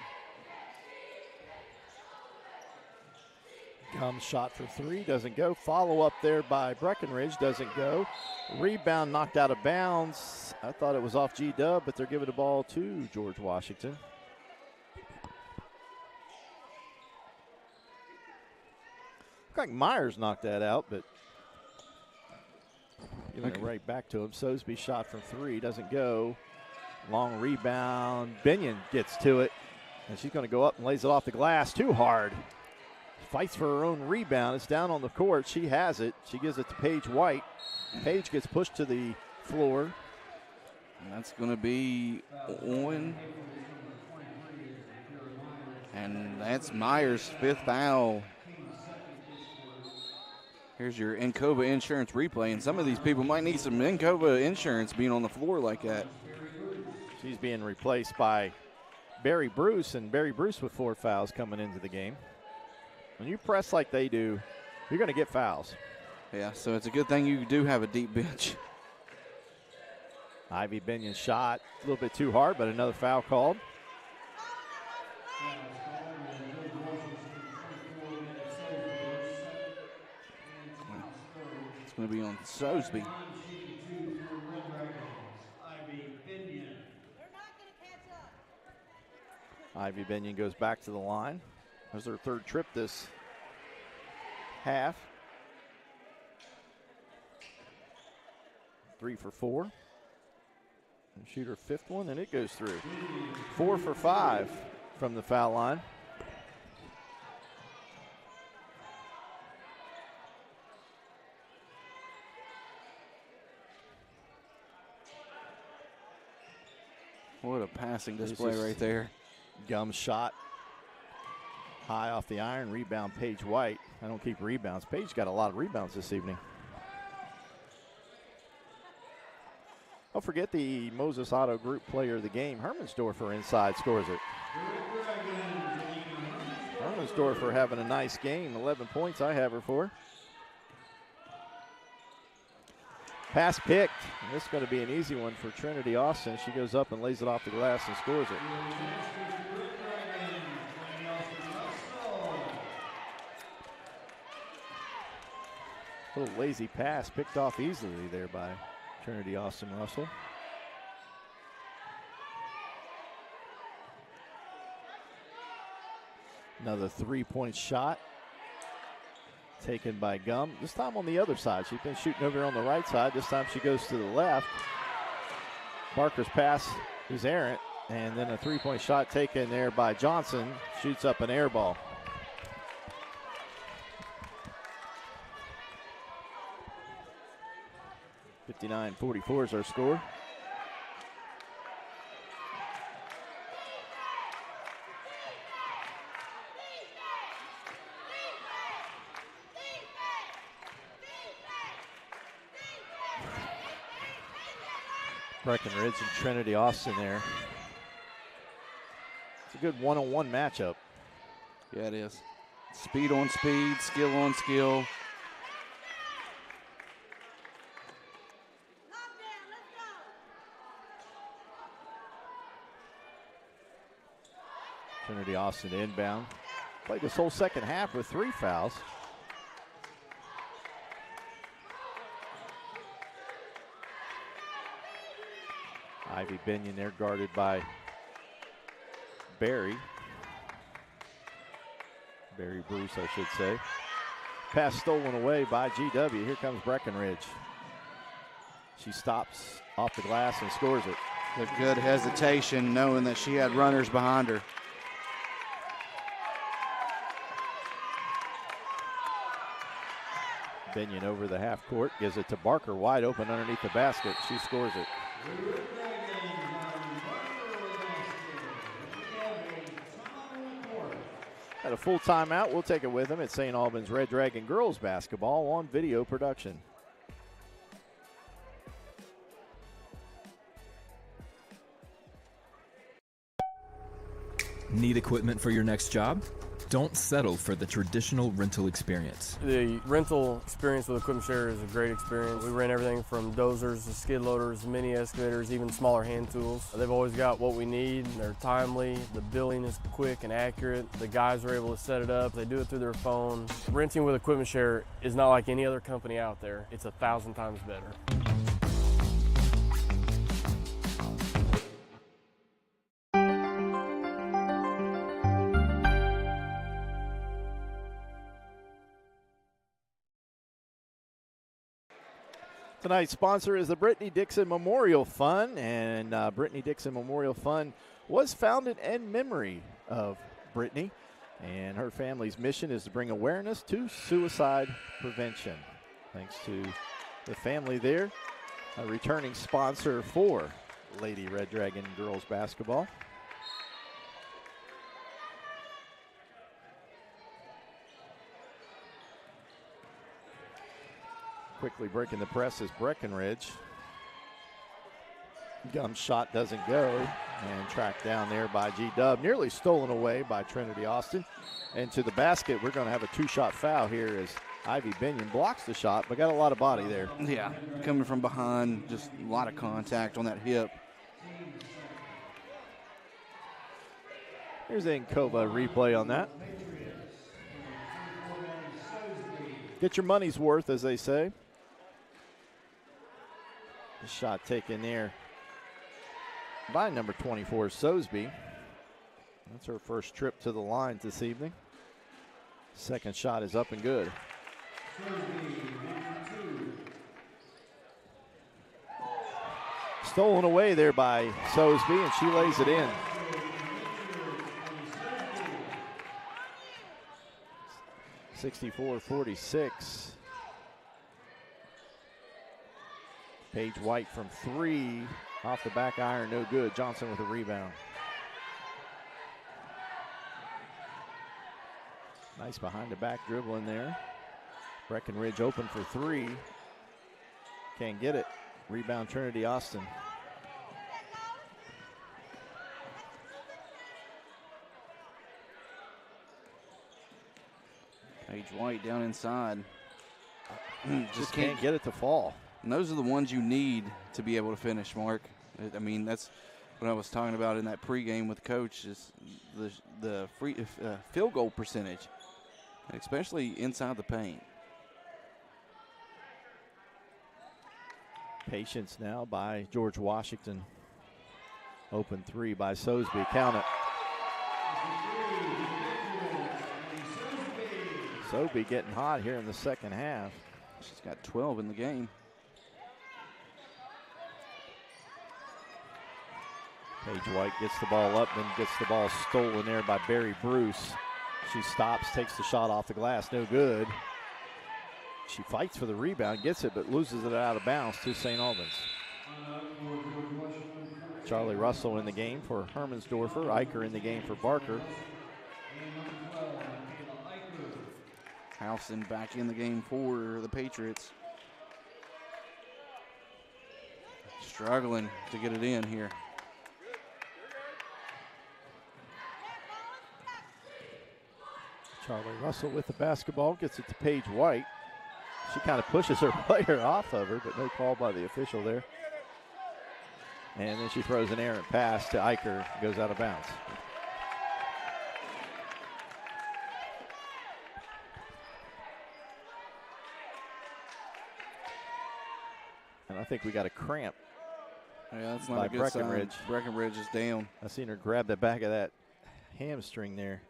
Gum shot for three, doesn't go. Follow up there by Breckenridge, doesn't go. Rebound knocked out of bounds. I thought it was off G-Dub, but they're giving the ball to George Washington. Looked like Myers knocked that out, but giving it right back to him. Sosby shot from three, doesn't go. Long rebound. Binion gets to it, and she's going to go up and lays it off the glass too hard. Fights for her own rebound. It's down on the court. She has it. She gives it to Paige White. Paige gets pushed to the floor. And that's going to be on. And that's Myers' fifth foul. Here's your Encova Insurance replay. And some of these people might need some Encova insurance being on the floor like that. She's being replaced by Barry Bruce, and Barry Bruce with 4 fouls coming into the game. When you press like they do, you're going to get fouls. Yeah, so it's a good thing you do have a deep bench. Ivy Binion's shot a little bit too hard, but another foul called. It's going to be on Sosby. Ivy Binion goes back to the line. That's her third trip this half. 3 for 4. And shoot her fifth one, and it goes through. 4 for 5 from the foul line. What a passing display right there. Gum shot high off the iron. Rebound, Paige White. I don't keep rebounds. Paige got a lot of rebounds this evening. Don't forget the Moses Auto Group player of the game. Hermansdorfer inside scores it. Hermansdorfer having a nice game. 11 points I have her for. Pass picked. And this is going to be an easy one for Trinity Austin. She goes up and lays it off the glass and scores it. A little lazy pass picked off easily there by Trinity Austin Russell. Another 3-point shot taken by Gum. This time on the other side. She's been shooting over on the right side. This time she goes to the left. Barker's pass is errant. And then a 3-point shot taken there by Johnson. Shoots up an air ball. .59-44 is our score. Breckenridge and Trinity Austin there. It's a good one-on-one matchup. Yeah, it is. Speed on speed, skill on skill. Trinity Austin inbound. Played this whole second half with 3 fouls. Ivy Binion there guarded by Barry Bruce, I should say. Pass stolen away by GW. Here comes Breckenridge. She stops off the glass and scores it. The good hesitation, knowing that she had runners behind her. Binion over the half court, gives it to Barker, wide open underneath the basket. She scores it. At a full timeout, we'll take it with them at St. Albans Red Dragon girls basketball on video production. Need equipment for your next job? Don't settle for the traditional rental experience. The rental experience with Equipment Share is a great experience. We rent everything from dozers to skid loaders, mini excavators, even smaller hand tools. They've always got what we need. They're timely. The billing is quick and accurate. The guys are able to set it up. They do it through their phone. Renting with Equipment Share is not like any other company out there. It's 1,000 times better. Tonight's sponsor is the Brittany Dixon Memorial Fund, and Brittany Dixon Memorial Fund was founded in memory of Brittany, and her family's mission is to bring awareness to suicide prevention. Thanks to the family there, a returning sponsor for Lady Red Dragon girls basketball. Quickly breaking the press is Breckenridge. Gum shot doesn't go, and tracked down there by G-Dub. Nearly stolen away by Trinity Austin. And to the basket, we're going to have a 2-shot foul here as Ivy Binion blocks the shot, but got a lot of body there. Yeah, coming from behind, just a lot of contact on that hip. Here's the Nkova replay on that. Get your money's worth, as they say. The shot taken there by number 24, Sosby. That's her first trip to the line this evening. Second shot is up and good. Stolen away there by Sosby, and she lays it in. (64-46). Paige White from 3, off the back iron, no good. Johnson with a rebound. Nice behind the back dribbling there. Breckenridge open for 3. Can't get it. Rebound Trinity Austin. Paige White down inside. Just can't get it to fall. And those are the ones you need to be able to finish, Mark. I mean, that's what I was talking about in that pregame with Coach, is the free field goal percentage, especially inside the paint. Patience now by George Washington. Open 3 by Sosby. Count it. Sosby getting hot here in the second half. She's got 12 in the game. Paige White gets the ball up, then gets the ball stolen there by Barry Bruce. She stops, takes the shot off the glass, no good. She fights for the rebound, gets it, but loses it out of bounds to St. Albans. Charlie Russell in the game for Hermansdorfer. Eicher in the game for Barker. Houston back in the game for the Patriots. Struggling to get it in here. Charlie Russell with the basketball, gets it to Paige White. She kind of pushes her player off of her, but no call by the official there. And then she throws an errant pass to Eicher, goes out of bounds. And I think we got a cramp. Yeah, that's not a good sign. Breckenridge is down. I seen her grab the back of that hamstring there.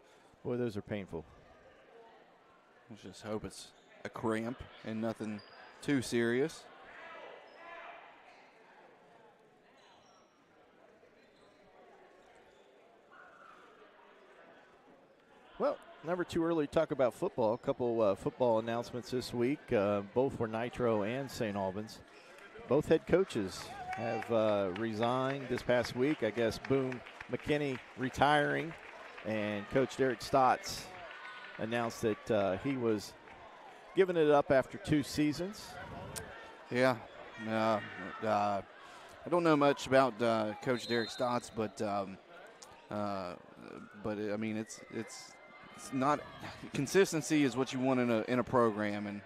Boy, those are painful. Let's just hope it's a cramp and nothing too serious. Well, never too early to talk about football. A couple football announcements this week, both for Nitro and St. Albans. Both head coaches have resigned this past week. I guess Boone McKinney retiring, and Coach Derek Stotts announced that he was giving it up after 2 seasons. Yeah. I don't know much about Coach Derek Stotts, but I mean, it's not consistency is what you want in a program, and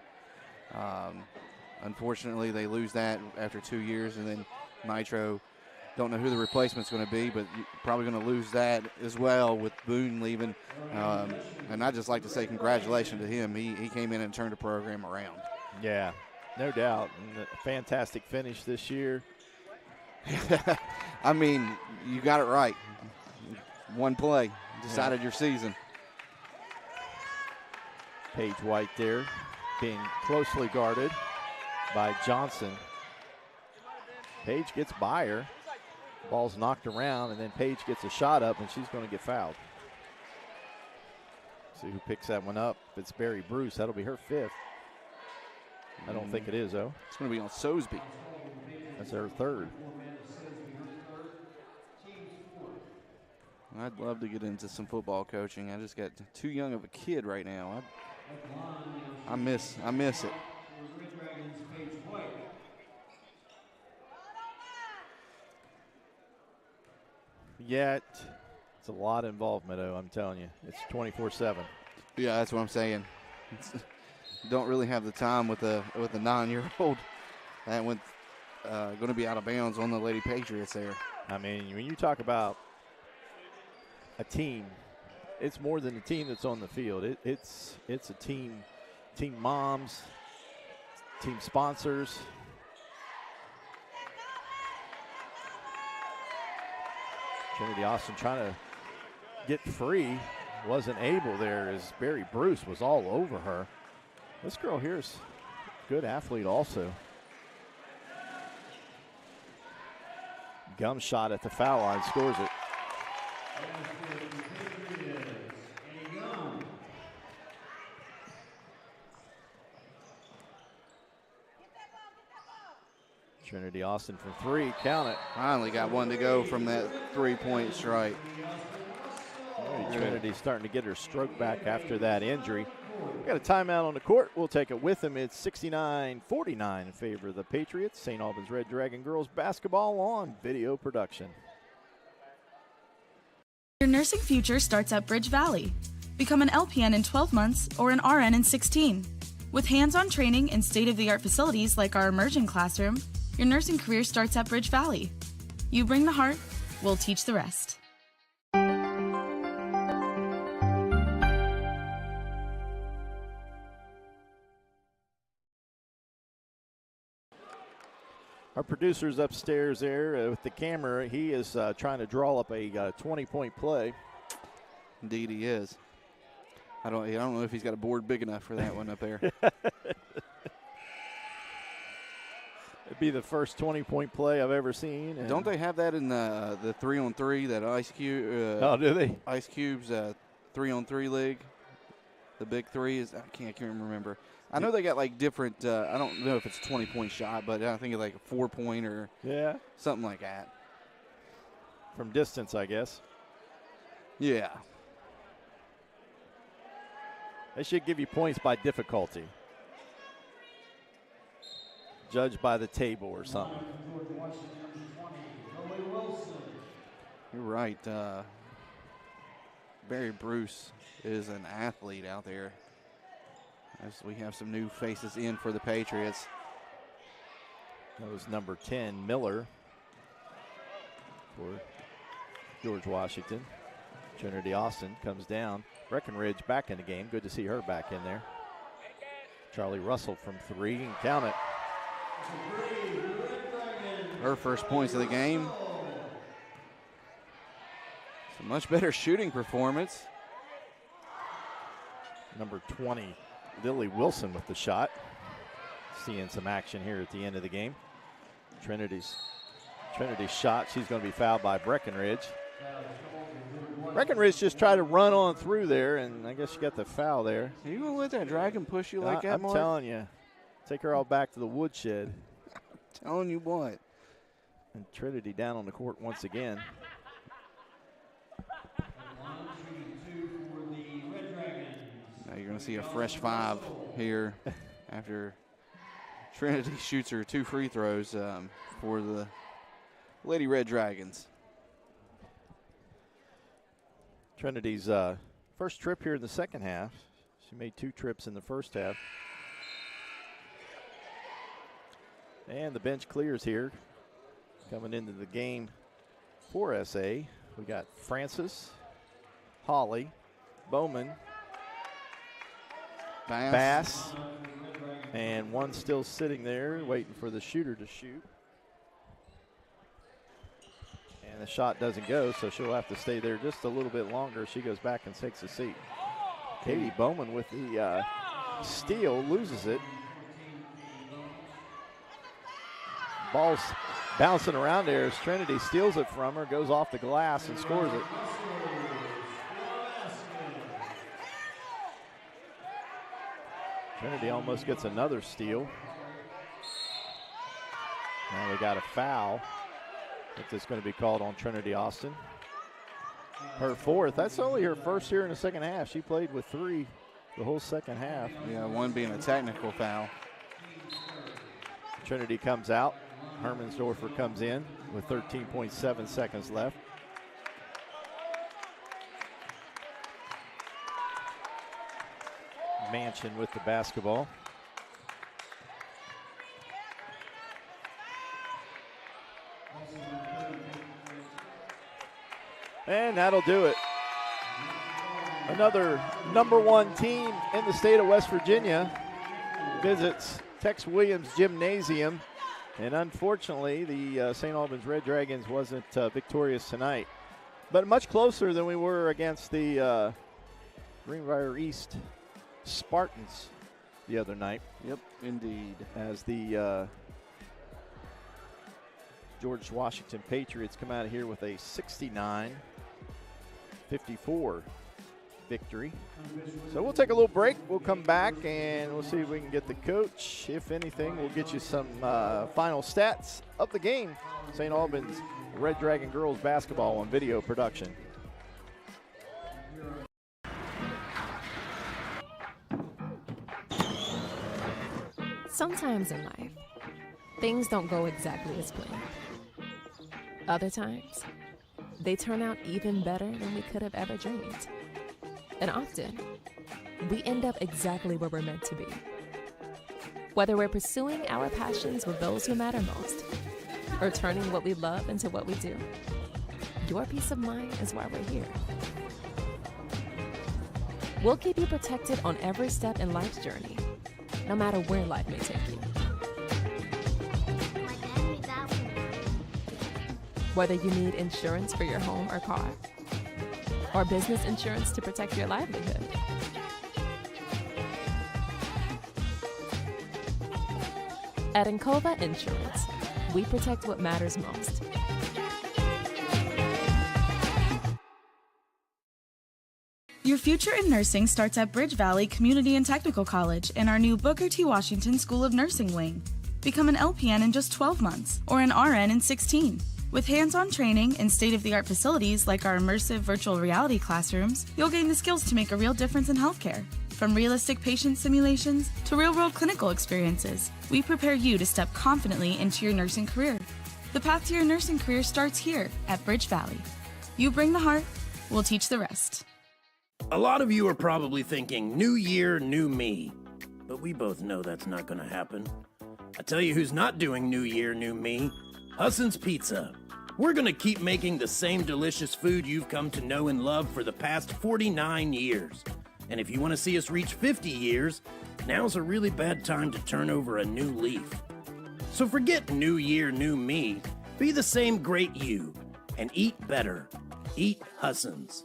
unfortunately they lose that after 2 years, and then Nitro don't know who the replacement's going to be, but you're probably going to lose that as well with Boone leaving. And I'd just like to say congratulations to him. He came in and turned the program around. Yeah, no doubt. And a fantastic finish this year. I mean, you got it right. One play decided your season. Paige White there being closely guarded by Johnson. Paige gets by her. Ball's knocked around, and then Paige gets a shot up, and she's going to get fouled. See who picks that one up. If it's Barry Bruce, that'll be her 5th. I don't think it is, though. It's going to be on Sosby. That's her 3rd. I'd love to get into some football coaching. I just got too young of a kid right now. I miss it. Yet, it's a lot of involvement, though, I'm telling you. It's 24/7. Yeah, that's what I'm saying. Don't really have the time with a 9-year-old. That went going to be out of bounds on the Lady Patriots there. I mean, when you talk about a team, it's more than a team that's on the field. It's a team moms, team sponsors. Trinity Austin trying to get free, wasn't able there as Barry Bruce was all over her. This girl here is a good athlete also. Gum shot at the foul line, scores it. Trinity Austin from 3, count it. Finally got one to go from that 3-point strike. Trinity starting to get her stroke back after that injury. We got a timeout on the court. We'll take it with them. It's 69-49 in favor of the Patriots. St. Albans Red Dragon girls basketball on video production. Your nursing future starts at Bridge Valley. Become an LPN in 12 months or an RN in 16. With hands-on training and state-of-the-art facilities like our immersion classroom, your nursing career starts at Bridge Valley. You bring the heart, we'll teach the rest. Our producer's upstairs there with the camera. He is trying to draw up a 20-point play. Indeed, he is. I don't know if he's got a board big enough for that one up there. It'd be the first 20-point play I've ever seen. Don't they have that in the 3-on-3 that Ice Cube? Oh, do they? Ice Cube's 3-on-3 league. The big three is I can't remember. I know they got like different. I don't know if it's a 20-point shot, but I think it's like a 4-point or something like that. From distance, I guess. Yeah. They should give you points by difficulty. Judged by the table or something. You're right. Barry Bruce is an athlete out there. As we have some new faces in for the Patriots. That was number 10, Miller, for George Washington. Trinity Austin comes down. Breckenridge back in the game. Good to see her back in there. Charlie Russell from 3, and count it. Her first points of the game. It's a much better shooting performance. Number 20, Lily Wilson with the shot. Seeing some action here at the end of the game. Trinity's shot. She's going to be fouled by Breckenridge. Breckenridge just tried to run on through there, and I guess she got the foul there. Are you going to let that dragon push you like that, I'm Mark? telling you. Take her all back to the woodshed. Telling you what. And Trinity down on the court once again. Now you're going to see a fresh 5 here after Trinity shoots her 2 free throws for the Lady Red Dragons. Trinity's first trip here in the second half. She made 2 trips in the first half. And the bench clears here. Coming into the game for SA, we got Francis, Holly, Bowman, Bass, and one still sitting there waiting for the shooter to shoot. And the shot doesn't go, so she'll have to stay there just a little bit longer. She goes back and takes a seat. Katie Bowman with the steal, loses it. Ball's bouncing around there as Trinity steals it from her, goes off the glass and scores it. Trinity almost gets another steal. Now we got a foul. I think that's going to be called on Trinity Austin. Her 4th. That's only her first here in the second half. She played with 3 the whole second half. Yeah, 1 being a technical foul. Trinity comes out. Hermansdorfer comes in with 13.7 seconds left. Mansion with the basketball. And that'll do it. Another #1 team in the state of West Virginia visits Tex Williams Gymnasium. And unfortunately, the St. Albans Red Dragons wasn't victorious tonight. But much closer than we were against the Greenbrier East Spartans the other night. Yep, indeed. As the George Washington Patriots come out of here with a 69-54 victory. So we'll take a little break. We'll come back and we'll see if we can get the coach. If anything, we'll get you some final stats of the game. St. Albans Red Dragon girls basketball on video production. Sometimes in life, things don't go exactly as planned. Other times, they turn out even better than we could have ever dreamed. And often, we end up exactly where we're meant to be. Whether we're pursuing our passions with those who matter most, or turning what we love into what we do, your peace of mind is why we're here. We'll keep you protected on every step in life's journey, no matter where life may take you. Whether you need insurance for your home or car, or business insurance to protect your livelihood. At Encova Insurance, we protect what matters most. Your future in nursing starts at Bridge Valley Community and Technical College in our new Booker T. Washington School of Nursing wing. Become an LPN in just 12 months or an RN in 16. With hands-on training and state-of-the-art facilities like our immersive virtual reality classrooms, you'll gain the skills to make a real difference in healthcare. From realistic patient simulations to real-world clinical experiences, we prepare you to step confidently into your nursing career. The path to your nursing career starts here at Bridge Valley. You bring the heart, we'll teach the rest. A lot of you are probably thinking, new year, new me. But we both know that's not going to happen. I tell you who's not doing new year, new me. Husson's Pizza. We're going to keep making the same delicious food you've come to know and love for the past 49 years. And if you want to see us reach 50 years, now's a really bad time to turn over a new leaf. So forget new year, new me. Be the same great you and eat better. Eat Husson's.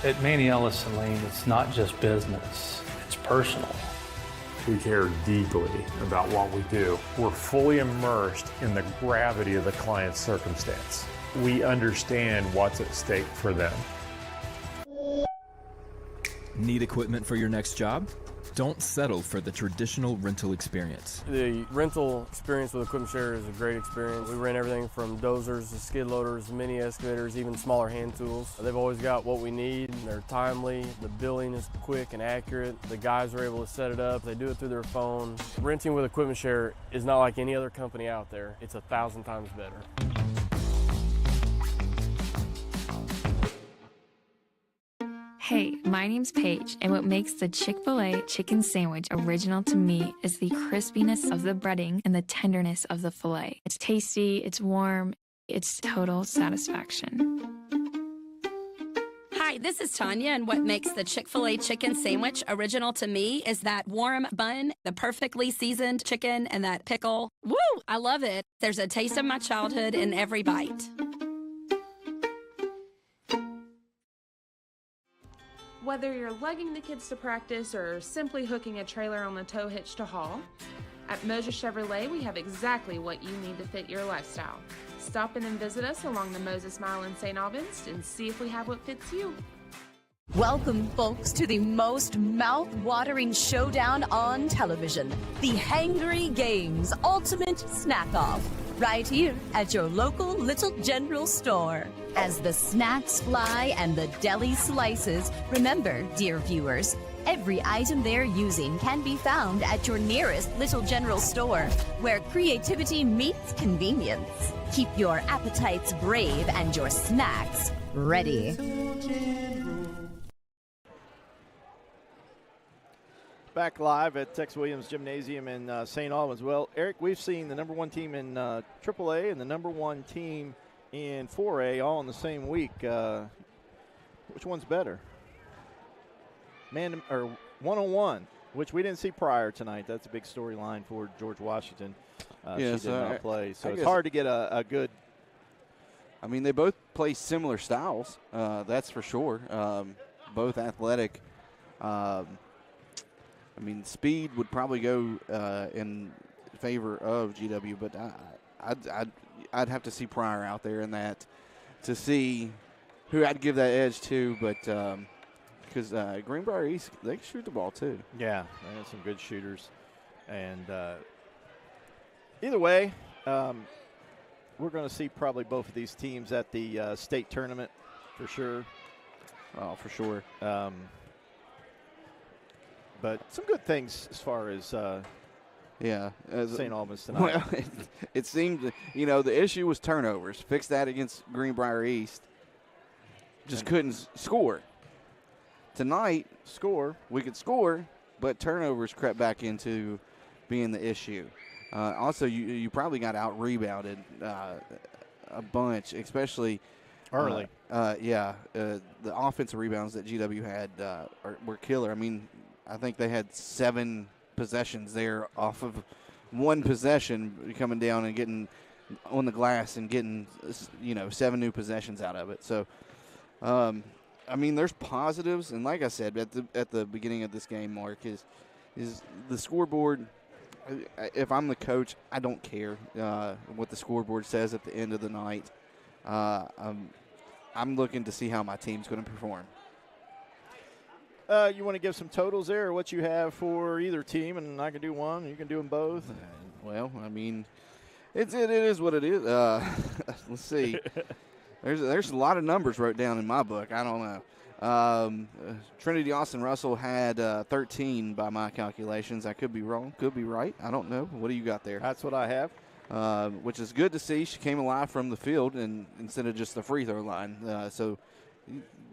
At Manny Ellison Lane, it's not just business, it's personal. We care deeply about what we do. We're fully immersed in the gravity of the client's circumstance. We understand what's at stake for them. Need equipment for your next job? Don't settle for the traditional rental experience. The rental experience with Equipment Share is a great experience. We rent everything from dozers to skid loaders, mini excavators, even smaller hand tools. They've always got what we need. They're timely. The billing is quick and accurate. The guys are able to set it up. They do it through their phone. Renting with Equipment Share is not like any other company out there. It's 1,000 times better. Hey, my name's Paige, and what makes the Chick-fil-A chicken sandwich original to me is the crispiness of the breading and the tenderness of the filet. It's tasty, it's warm, it's total satisfaction. Hi, this is Tanya, and what makes the Chick-fil-A chicken sandwich original to me is that warm bun, the perfectly seasoned chicken, and that pickle. Woo! I love it. There's a taste of my childhood in every bite. Whether you're lugging the kids to practice or simply hooking a trailer on the tow hitch to haul, at Moja Chevrolet we have exactly what you need to fit your lifestyle. Stop in and visit us along the Moses Mile in St. Albans and see if we have what fits you. Welcome, folks, to the most mouth-watering showdown on television, the Hangry Games Ultimate Snack-Off, right here at your local Little General store. As the snacks fly and the deli slices, remember, dear viewers, every item they're using can be found at your nearest Little General store, where creativity meets convenience. Keep your appetites brave and your snacks ready. Back live at Tex Williams Gymnasium in St. Albans. Well, Eric, we've seen the number one team in AAA and the number one team in 4A all in the same week. Which one's better? One-on-one, which we didn't see prior tonight. That's a big storyline for George Washington. She did not play, so it's hard to get a good. I mean, they both play similar styles. That's for sure. Both athletic. I mean, speed would probably go in favor of GW, but I'd have to see Pryor out there in that to see who I'd give that edge to. But because Greenbrier East, they can shoot the ball too. Yeah, they have some good shooters. And either way, we're going to see probably both of these teams at the state tournament for sure. Oh, for sure. But some good things as far as St. Albans tonight. Well, it seemed, the issue was turnovers. Fix that against Greenbrier East. Just couldn't score. Tonight, we could score, but turnovers crept back into being the issue. Also, you probably got out-rebounded a bunch, especially early. The offensive rebounds that GW had were killer. I mean, I think they had 7 possessions there off of one possession, coming down and getting on the glass and getting 7 new possessions out of it. So, I mean, there's positives, and like I said at the beginning of this game, Mark, is the scoreboard. If I'm the coach, I don't care what the scoreboard says at the end of the night. I'm looking to see how my team's going to perform. You want to give some totals there, or what you have for either team, and I can do one. You can do them both. Well, I mean, it is what it is. Let's see. There's a lot of numbers wrote down in my book. I don't know. Trinity Austin Russell had 13 by my calculations. I could be wrong, could be right. I don't know. What do you got there? That's what I have. Which is good to see. She came alive from the field and instead of just the free throw line. So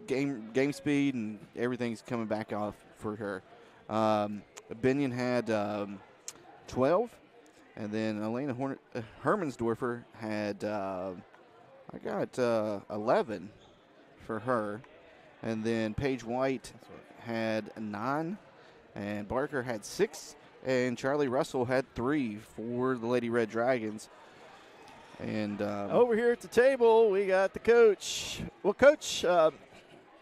game speed and everything's coming back off for her. Binion had 12, and then Elena Hermansdorfer had I got 11 for her, and then Paige White had 9, and Barker had 6, and Charlie Russell had 3 for the Lady Red Dragons. And over here at the table, we got the coach. Well, Coach, and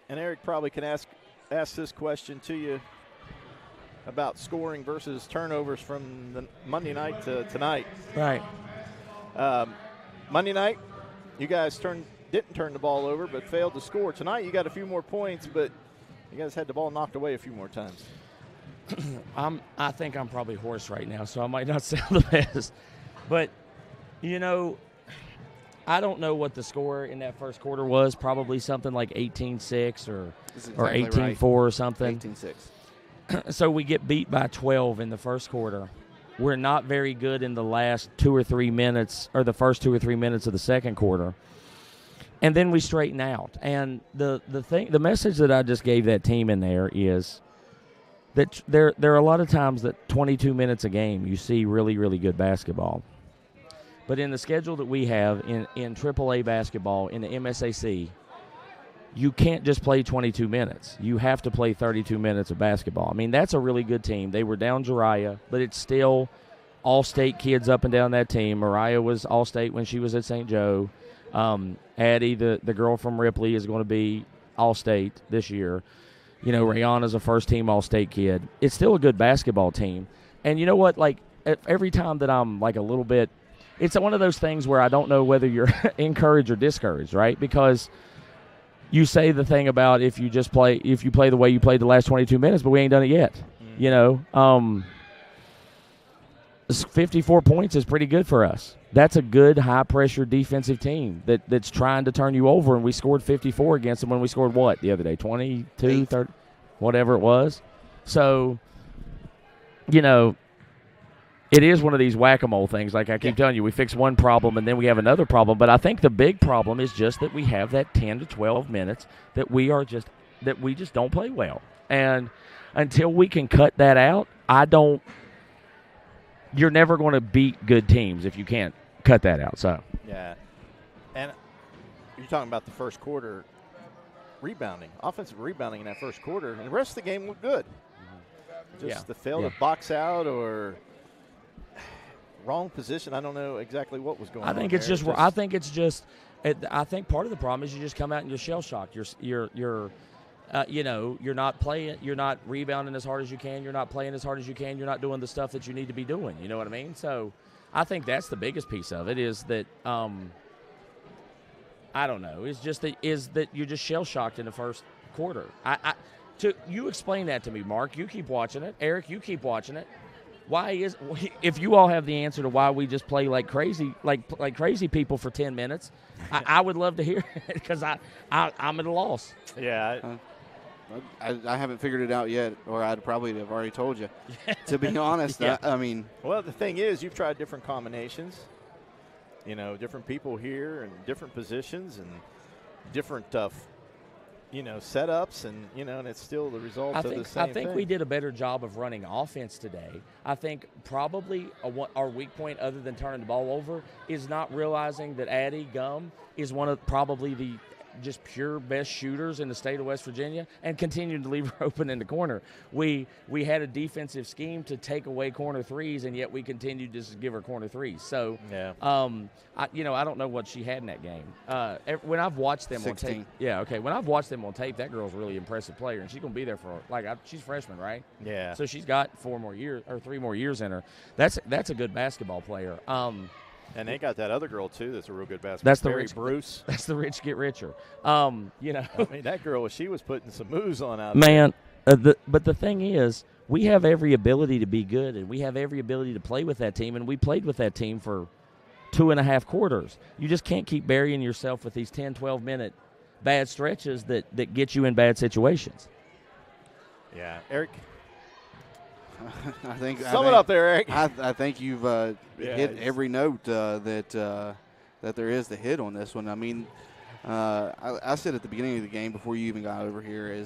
Eric probably can ask this question to you about scoring versus turnovers from the Monday night to tonight. Right. Monday night, you guys didn't turn the ball over, but failed to score. Tonight, you got a few more points, but you guys had the ball knocked away a few more times. I think I'm probably hoarse right now, so I might not sound the best. But, I don't know what the score in that first quarter was. Probably something like 18-6 or 18-4 or something. 18-6. So we get beat by 12 in the first quarter. We're not very good in the last 2 or 3 minutes, or the first 2 or 3 minutes of the second quarter. And then we straighten out. And the message that I just gave that team in there is that there are a lot of times that 22 minutes a game you see really, really good basketball. But in the schedule that we have in AAA basketball, in the MSAC, you can't just play 22 minutes. You have to play 32 minutes of basketball. I mean, that's a really good team. They were down Jariah, but it's still all-state kids up and down that team. Mariah was all-state when she was at St. Joe. Addie, the girl from Ripley, is going to be all-state this year. Rayana's a first-team all-state kid. It's still a good basketball team. And you know what? Like, every time that I'm like a little bit, it's one of those things where I don't know whether you're encouraged or discouraged, right? Because you say the thing about if you play the way you played the last 22 minutes, but we ain't done it yet. 54 points is pretty good for us. That's a good high-pressure defensive team that's trying to turn you over, and we scored 54 against them when we scored what the other day? 22, 30, whatever it was. So, it is one of these whack-a-mole things. Like I keep telling you, we fix one problem and then we have another problem. But I think the big problem is just that we have that 10 to 12 minutes that we just don't play well. And until we can cut that out, you're never going to beat good teams if you can't cut that out. So yeah, and you're talking about the first quarter rebounding, offensive rebounding in that first quarter, and the rest of the game looked good. Just the fail to box out or wrong position. I don't know exactly what was going on. I think part of the problem is you just come out and you're shell shocked. You're not playing. You're not rebounding as hard as you can. You're not playing as hard as you can. You're not doing the stuff that you need to be doing. You know what I mean? So, I think that's the biggest piece of it. Is that I don't know. Is that you're just shell shocked in the first quarter. You explain that to me, Mark. You keep watching it. Eric, you keep watching it. If you all have the answer to why we just play like crazy, like crazy people for 10 minutes, I would love to hear it because I'm at a loss. Yeah. I haven't figured it out yet, or I'd probably have already told you. To be honest, I mean. Well, the thing is, you've tried different combinations. Different people here and different positions and different setups, and and it's still the result of the same thing. I think we did a better job of running offense today. I think probably our weak point, other than turning the ball over, is not realizing that Addie Gum is one of probably the just pure best shooters in the state of West Virginia, and continued to leave her open in the corner. We had a defensive scheme to take away corner threes, and yet we continued to just give her corner threes. So, I don't know what she had in that game. When I've watched them 16. on tape, when I've watched them on tape, that girl's a really impressive player, and she's gonna be there for she's a freshman, right? Yeah. So she's got 3 more years in her. That's a good basketball player. And they got that other girl, too, that's a real good basketball. That's the Mary rich Bruce. That's the rich get richer. I mean, that girl, she was putting some moves on out there. But the thing is, we have every ability to be good, and we have every ability to play with that team, and we played with that team for 2.5 quarters. You just can't keep burying yourself with these 10, 12-minute bad stretches that get you in bad situations. Yeah. Eric? Sum it up there, Eric. I think you've hit every note that there is to hit on this one. I mean, I said at the beginning of the game before you even got over here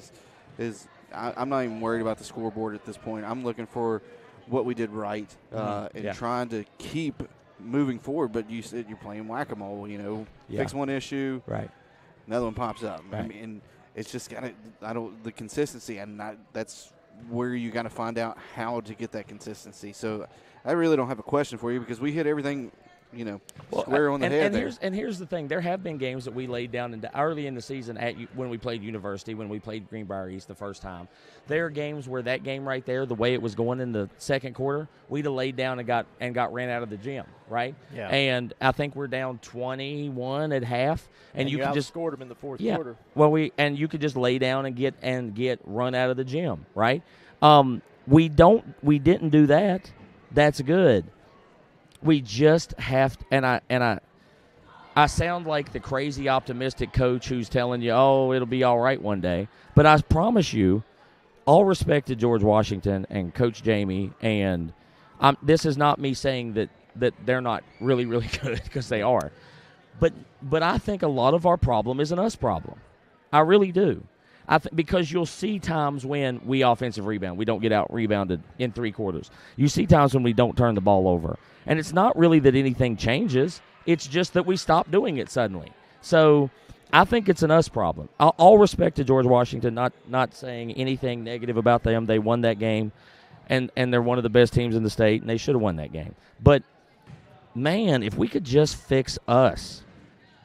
I'm not even worried about the scoreboard at this point. I'm looking for what we did right and trying to keep moving forward. But you said you're playing whack-a-mole. Fix one issue, right? Another one pops up. Right. I mean, it's just the consistency, and that's where you got to find out how to get that consistency. So I really don't have a question for you because we hit everything, square on the head there. And here's the thing. There have been games that we laid down early in the season when we played University, when we played Greenbrier East the first time. There are games where that game right there, the way it was going in the second quarter, we'd have laid down and got ran out of the gym, right? Yeah. And I think we're down 21 at half. And you could just scored them in the fourth yeah. quarter. Well, you could just lay down and get run out of the gym, right? We didn't do that. That's good. We just have to, and I sound like the crazy optimistic coach who's telling you, oh, it'll be all right one day. But I promise you, all respect to George Washington and Coach Jamie, and this is not me saying that they're not really, really good, because they are. But I think a lot of our problem is an us problem. I really do. Because you'll see times when we offensive rebound. We don't get out rebounded in three quarters. You see times when we don't turn the ball over. And it's not really that anything changes. It's just that we stop doing it suddenly. So I think it's an us problem. All respect to George Washington, not saying anything negative about them. They won that game, and they're one of the best teams in the state, and they should have won that game. But, man, if we could just fix us,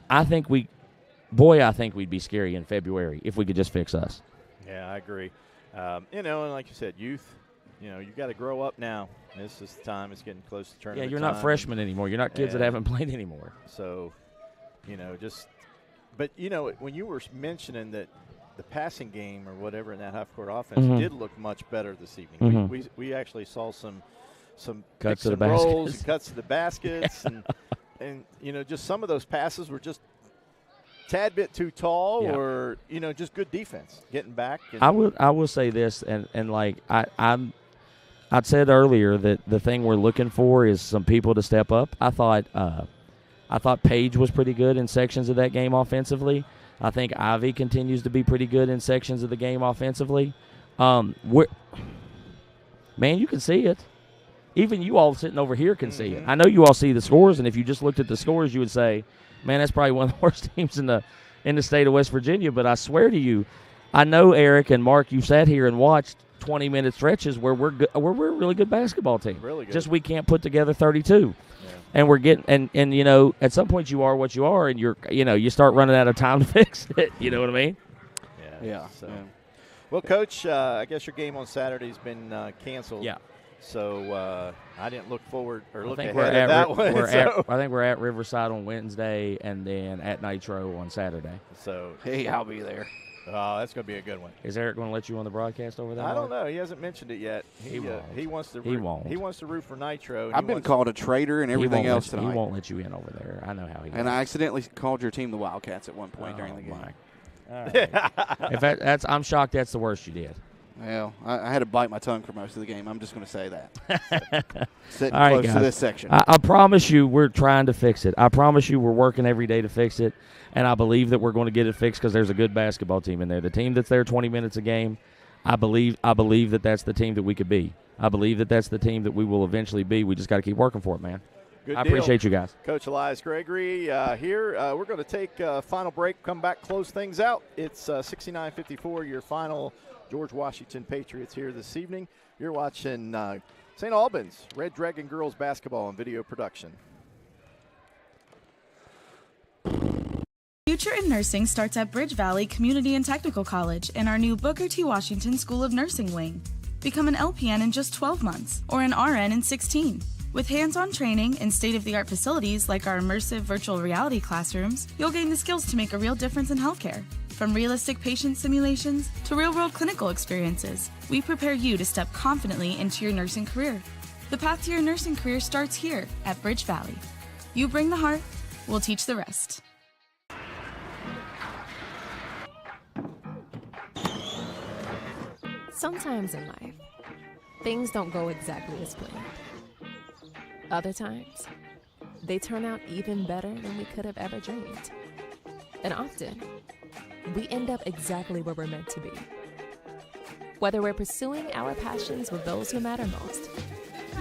I think we'd be scary in February if we could just fix us. Yeah, I agree. And like you said, youth, you got to grow up now. This is the time. It's getting close to tournament. Yeah, you're not freshmen anymore. You're not kids that haven't played anymore. So, but when you were mentioning that the passing game or whatever in that half-court offense did look much better this evening. Mm-hmm. We actually saw some cuts picks to the and rolls baskets. and cuts to the baskets, and just some of those passes were just tad bit too tall, or just good defense getting back. I will say this, and like I said earlier that the thing we're looking for is some people to step up. I thought Page was pretty good in sections of that game offensively. I think Ivy continues to be pretty good in sections of the game offensively. Man, you can see it. Even you all sitting over here can see it. I know you all see the scores, and if you just looked at the scores, you would say, man, that's probably one of the worst teams in the state of West Virginia. But I swear to you, I know, Eric and Mark, you sat here and watched 20-minute stretches where we're a really good basketball team. Really good. Just we can't put together 32. Yeah. And we're getting and at some point you are what you are, and you start running out of time to fix it. You know what I mean? Yeah. Well, Coach, I guess your game on Saturday's been canceled. Yeah. So I didn't look forward or look ahead at that one. I think we're at Riverside on Wednesday and then at Nitro on Saturday. So hey, I'll be there. Oh, that's going to be a good one. Is Eric going to let you on the broadcast over there? I don't know. He hasn't mentioned it yet. He wants to. He won't. He wants to root for Nitro. I've been called a traitor and everything else tonight. He won't let you in over there. I know how he. And I accidentally called your team the Wildcats at one point during the game. All right. If I'm shocked that's the worst you did. Well, I had to bite my tongue for most of the game. I'm just going to say that. Sitting All right, close guys. to this section. I promise you we're trying to fix it. I promise you we're working every day to fix it, and I believe that we're going to get it fixed because there's a good basketball team in there. The team that's there 20 minutes a game, I believe that that's the team that we could be. I believe that that's the team that we will eventually be. We just got to keep working for it, man. Good I deal. appreciate you guys. Coach Elias Gregory here. We're going to take a final break, come back, close things out. It's 69-54, your final George Washington Patriots here this evening. You're watching St. Albans Red Dragon Girls Basketball and Video Production. Future in Nursing starts at Bridge Valley Community and Technical College in our new Booker T. Washington School of Nursing wing. Become an LPN in just 12 months or an RN in 16. With hands-on training and state-of-the-art facilities like our immersive virtual reality classrooms, you'll gain the skills to make a real difference in healthcare. From realistic patient simulations to real-world clinical experiences, we prepare you to step confidently into your nursing career. The path to your nursing career starts here at Bridge Valley. You bring the heart, we'll teach the rest. Sometimes in life, things don't go exactly as planned. Other times, they turn out even better than we could have ever dreamed. And often, we end up exactly where we're meant to be. Whether we're pursuing our passions with those who matter most,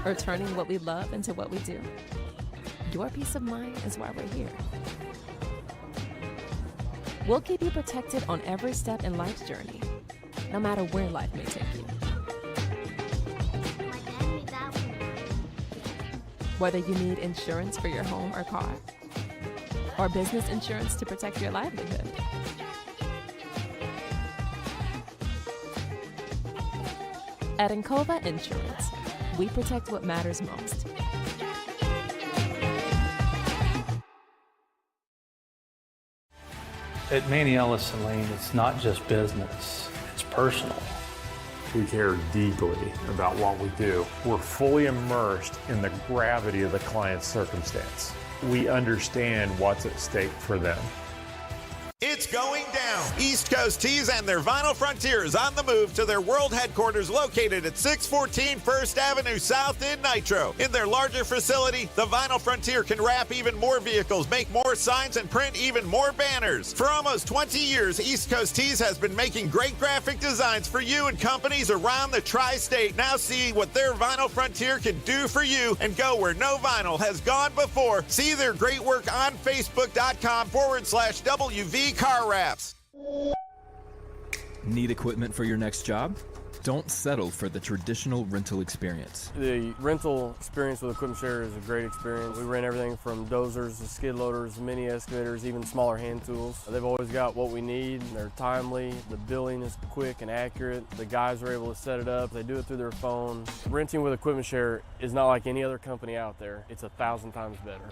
or turning what we love into what we do, your peace of mind is why we're here. We'll keep you protected on every step in life's journey, no matter where life may take you. Whether you need insurance for your home or car, or business insurance to protect your livelihood. At Encova Insurance, we protect what matters most. At Manny Ellison Lane, it's not just business, it's personal. We care deeply about what we do. We're fully immersed in the gravity of the client's circumstance. We understand what's at stake for them. It's going down. East Coast Tees and their Vinyl Frontiers on the move to their world headquarters located at 614 First Avenue South in Nitro. In their larger facility, the Vinyl Frontier can wrap even more vehicles, make more signs, and print even more banners. For almost 20 years, East Coast Tees has been making great graphic designs for you and companies around the tri-state. Now see what their Vinyl Frontier can do for you and go where no vinyl has gone before. See their great work on Facebook.com/WV Car Wraps. Need equipment for your next job? Don't settle for the traditional rental experience. The rental experience with Equipment Share is a great experience. We rent everything from dozers to skid loaders, mini excavators, even smaller hand tools. They've always got what we need. They're timely. The billing is quick and accurate. The guys are able to set it up. They do it through their phone. Renting with Equipment Share is not like any other company out there. It's 1,000 times better.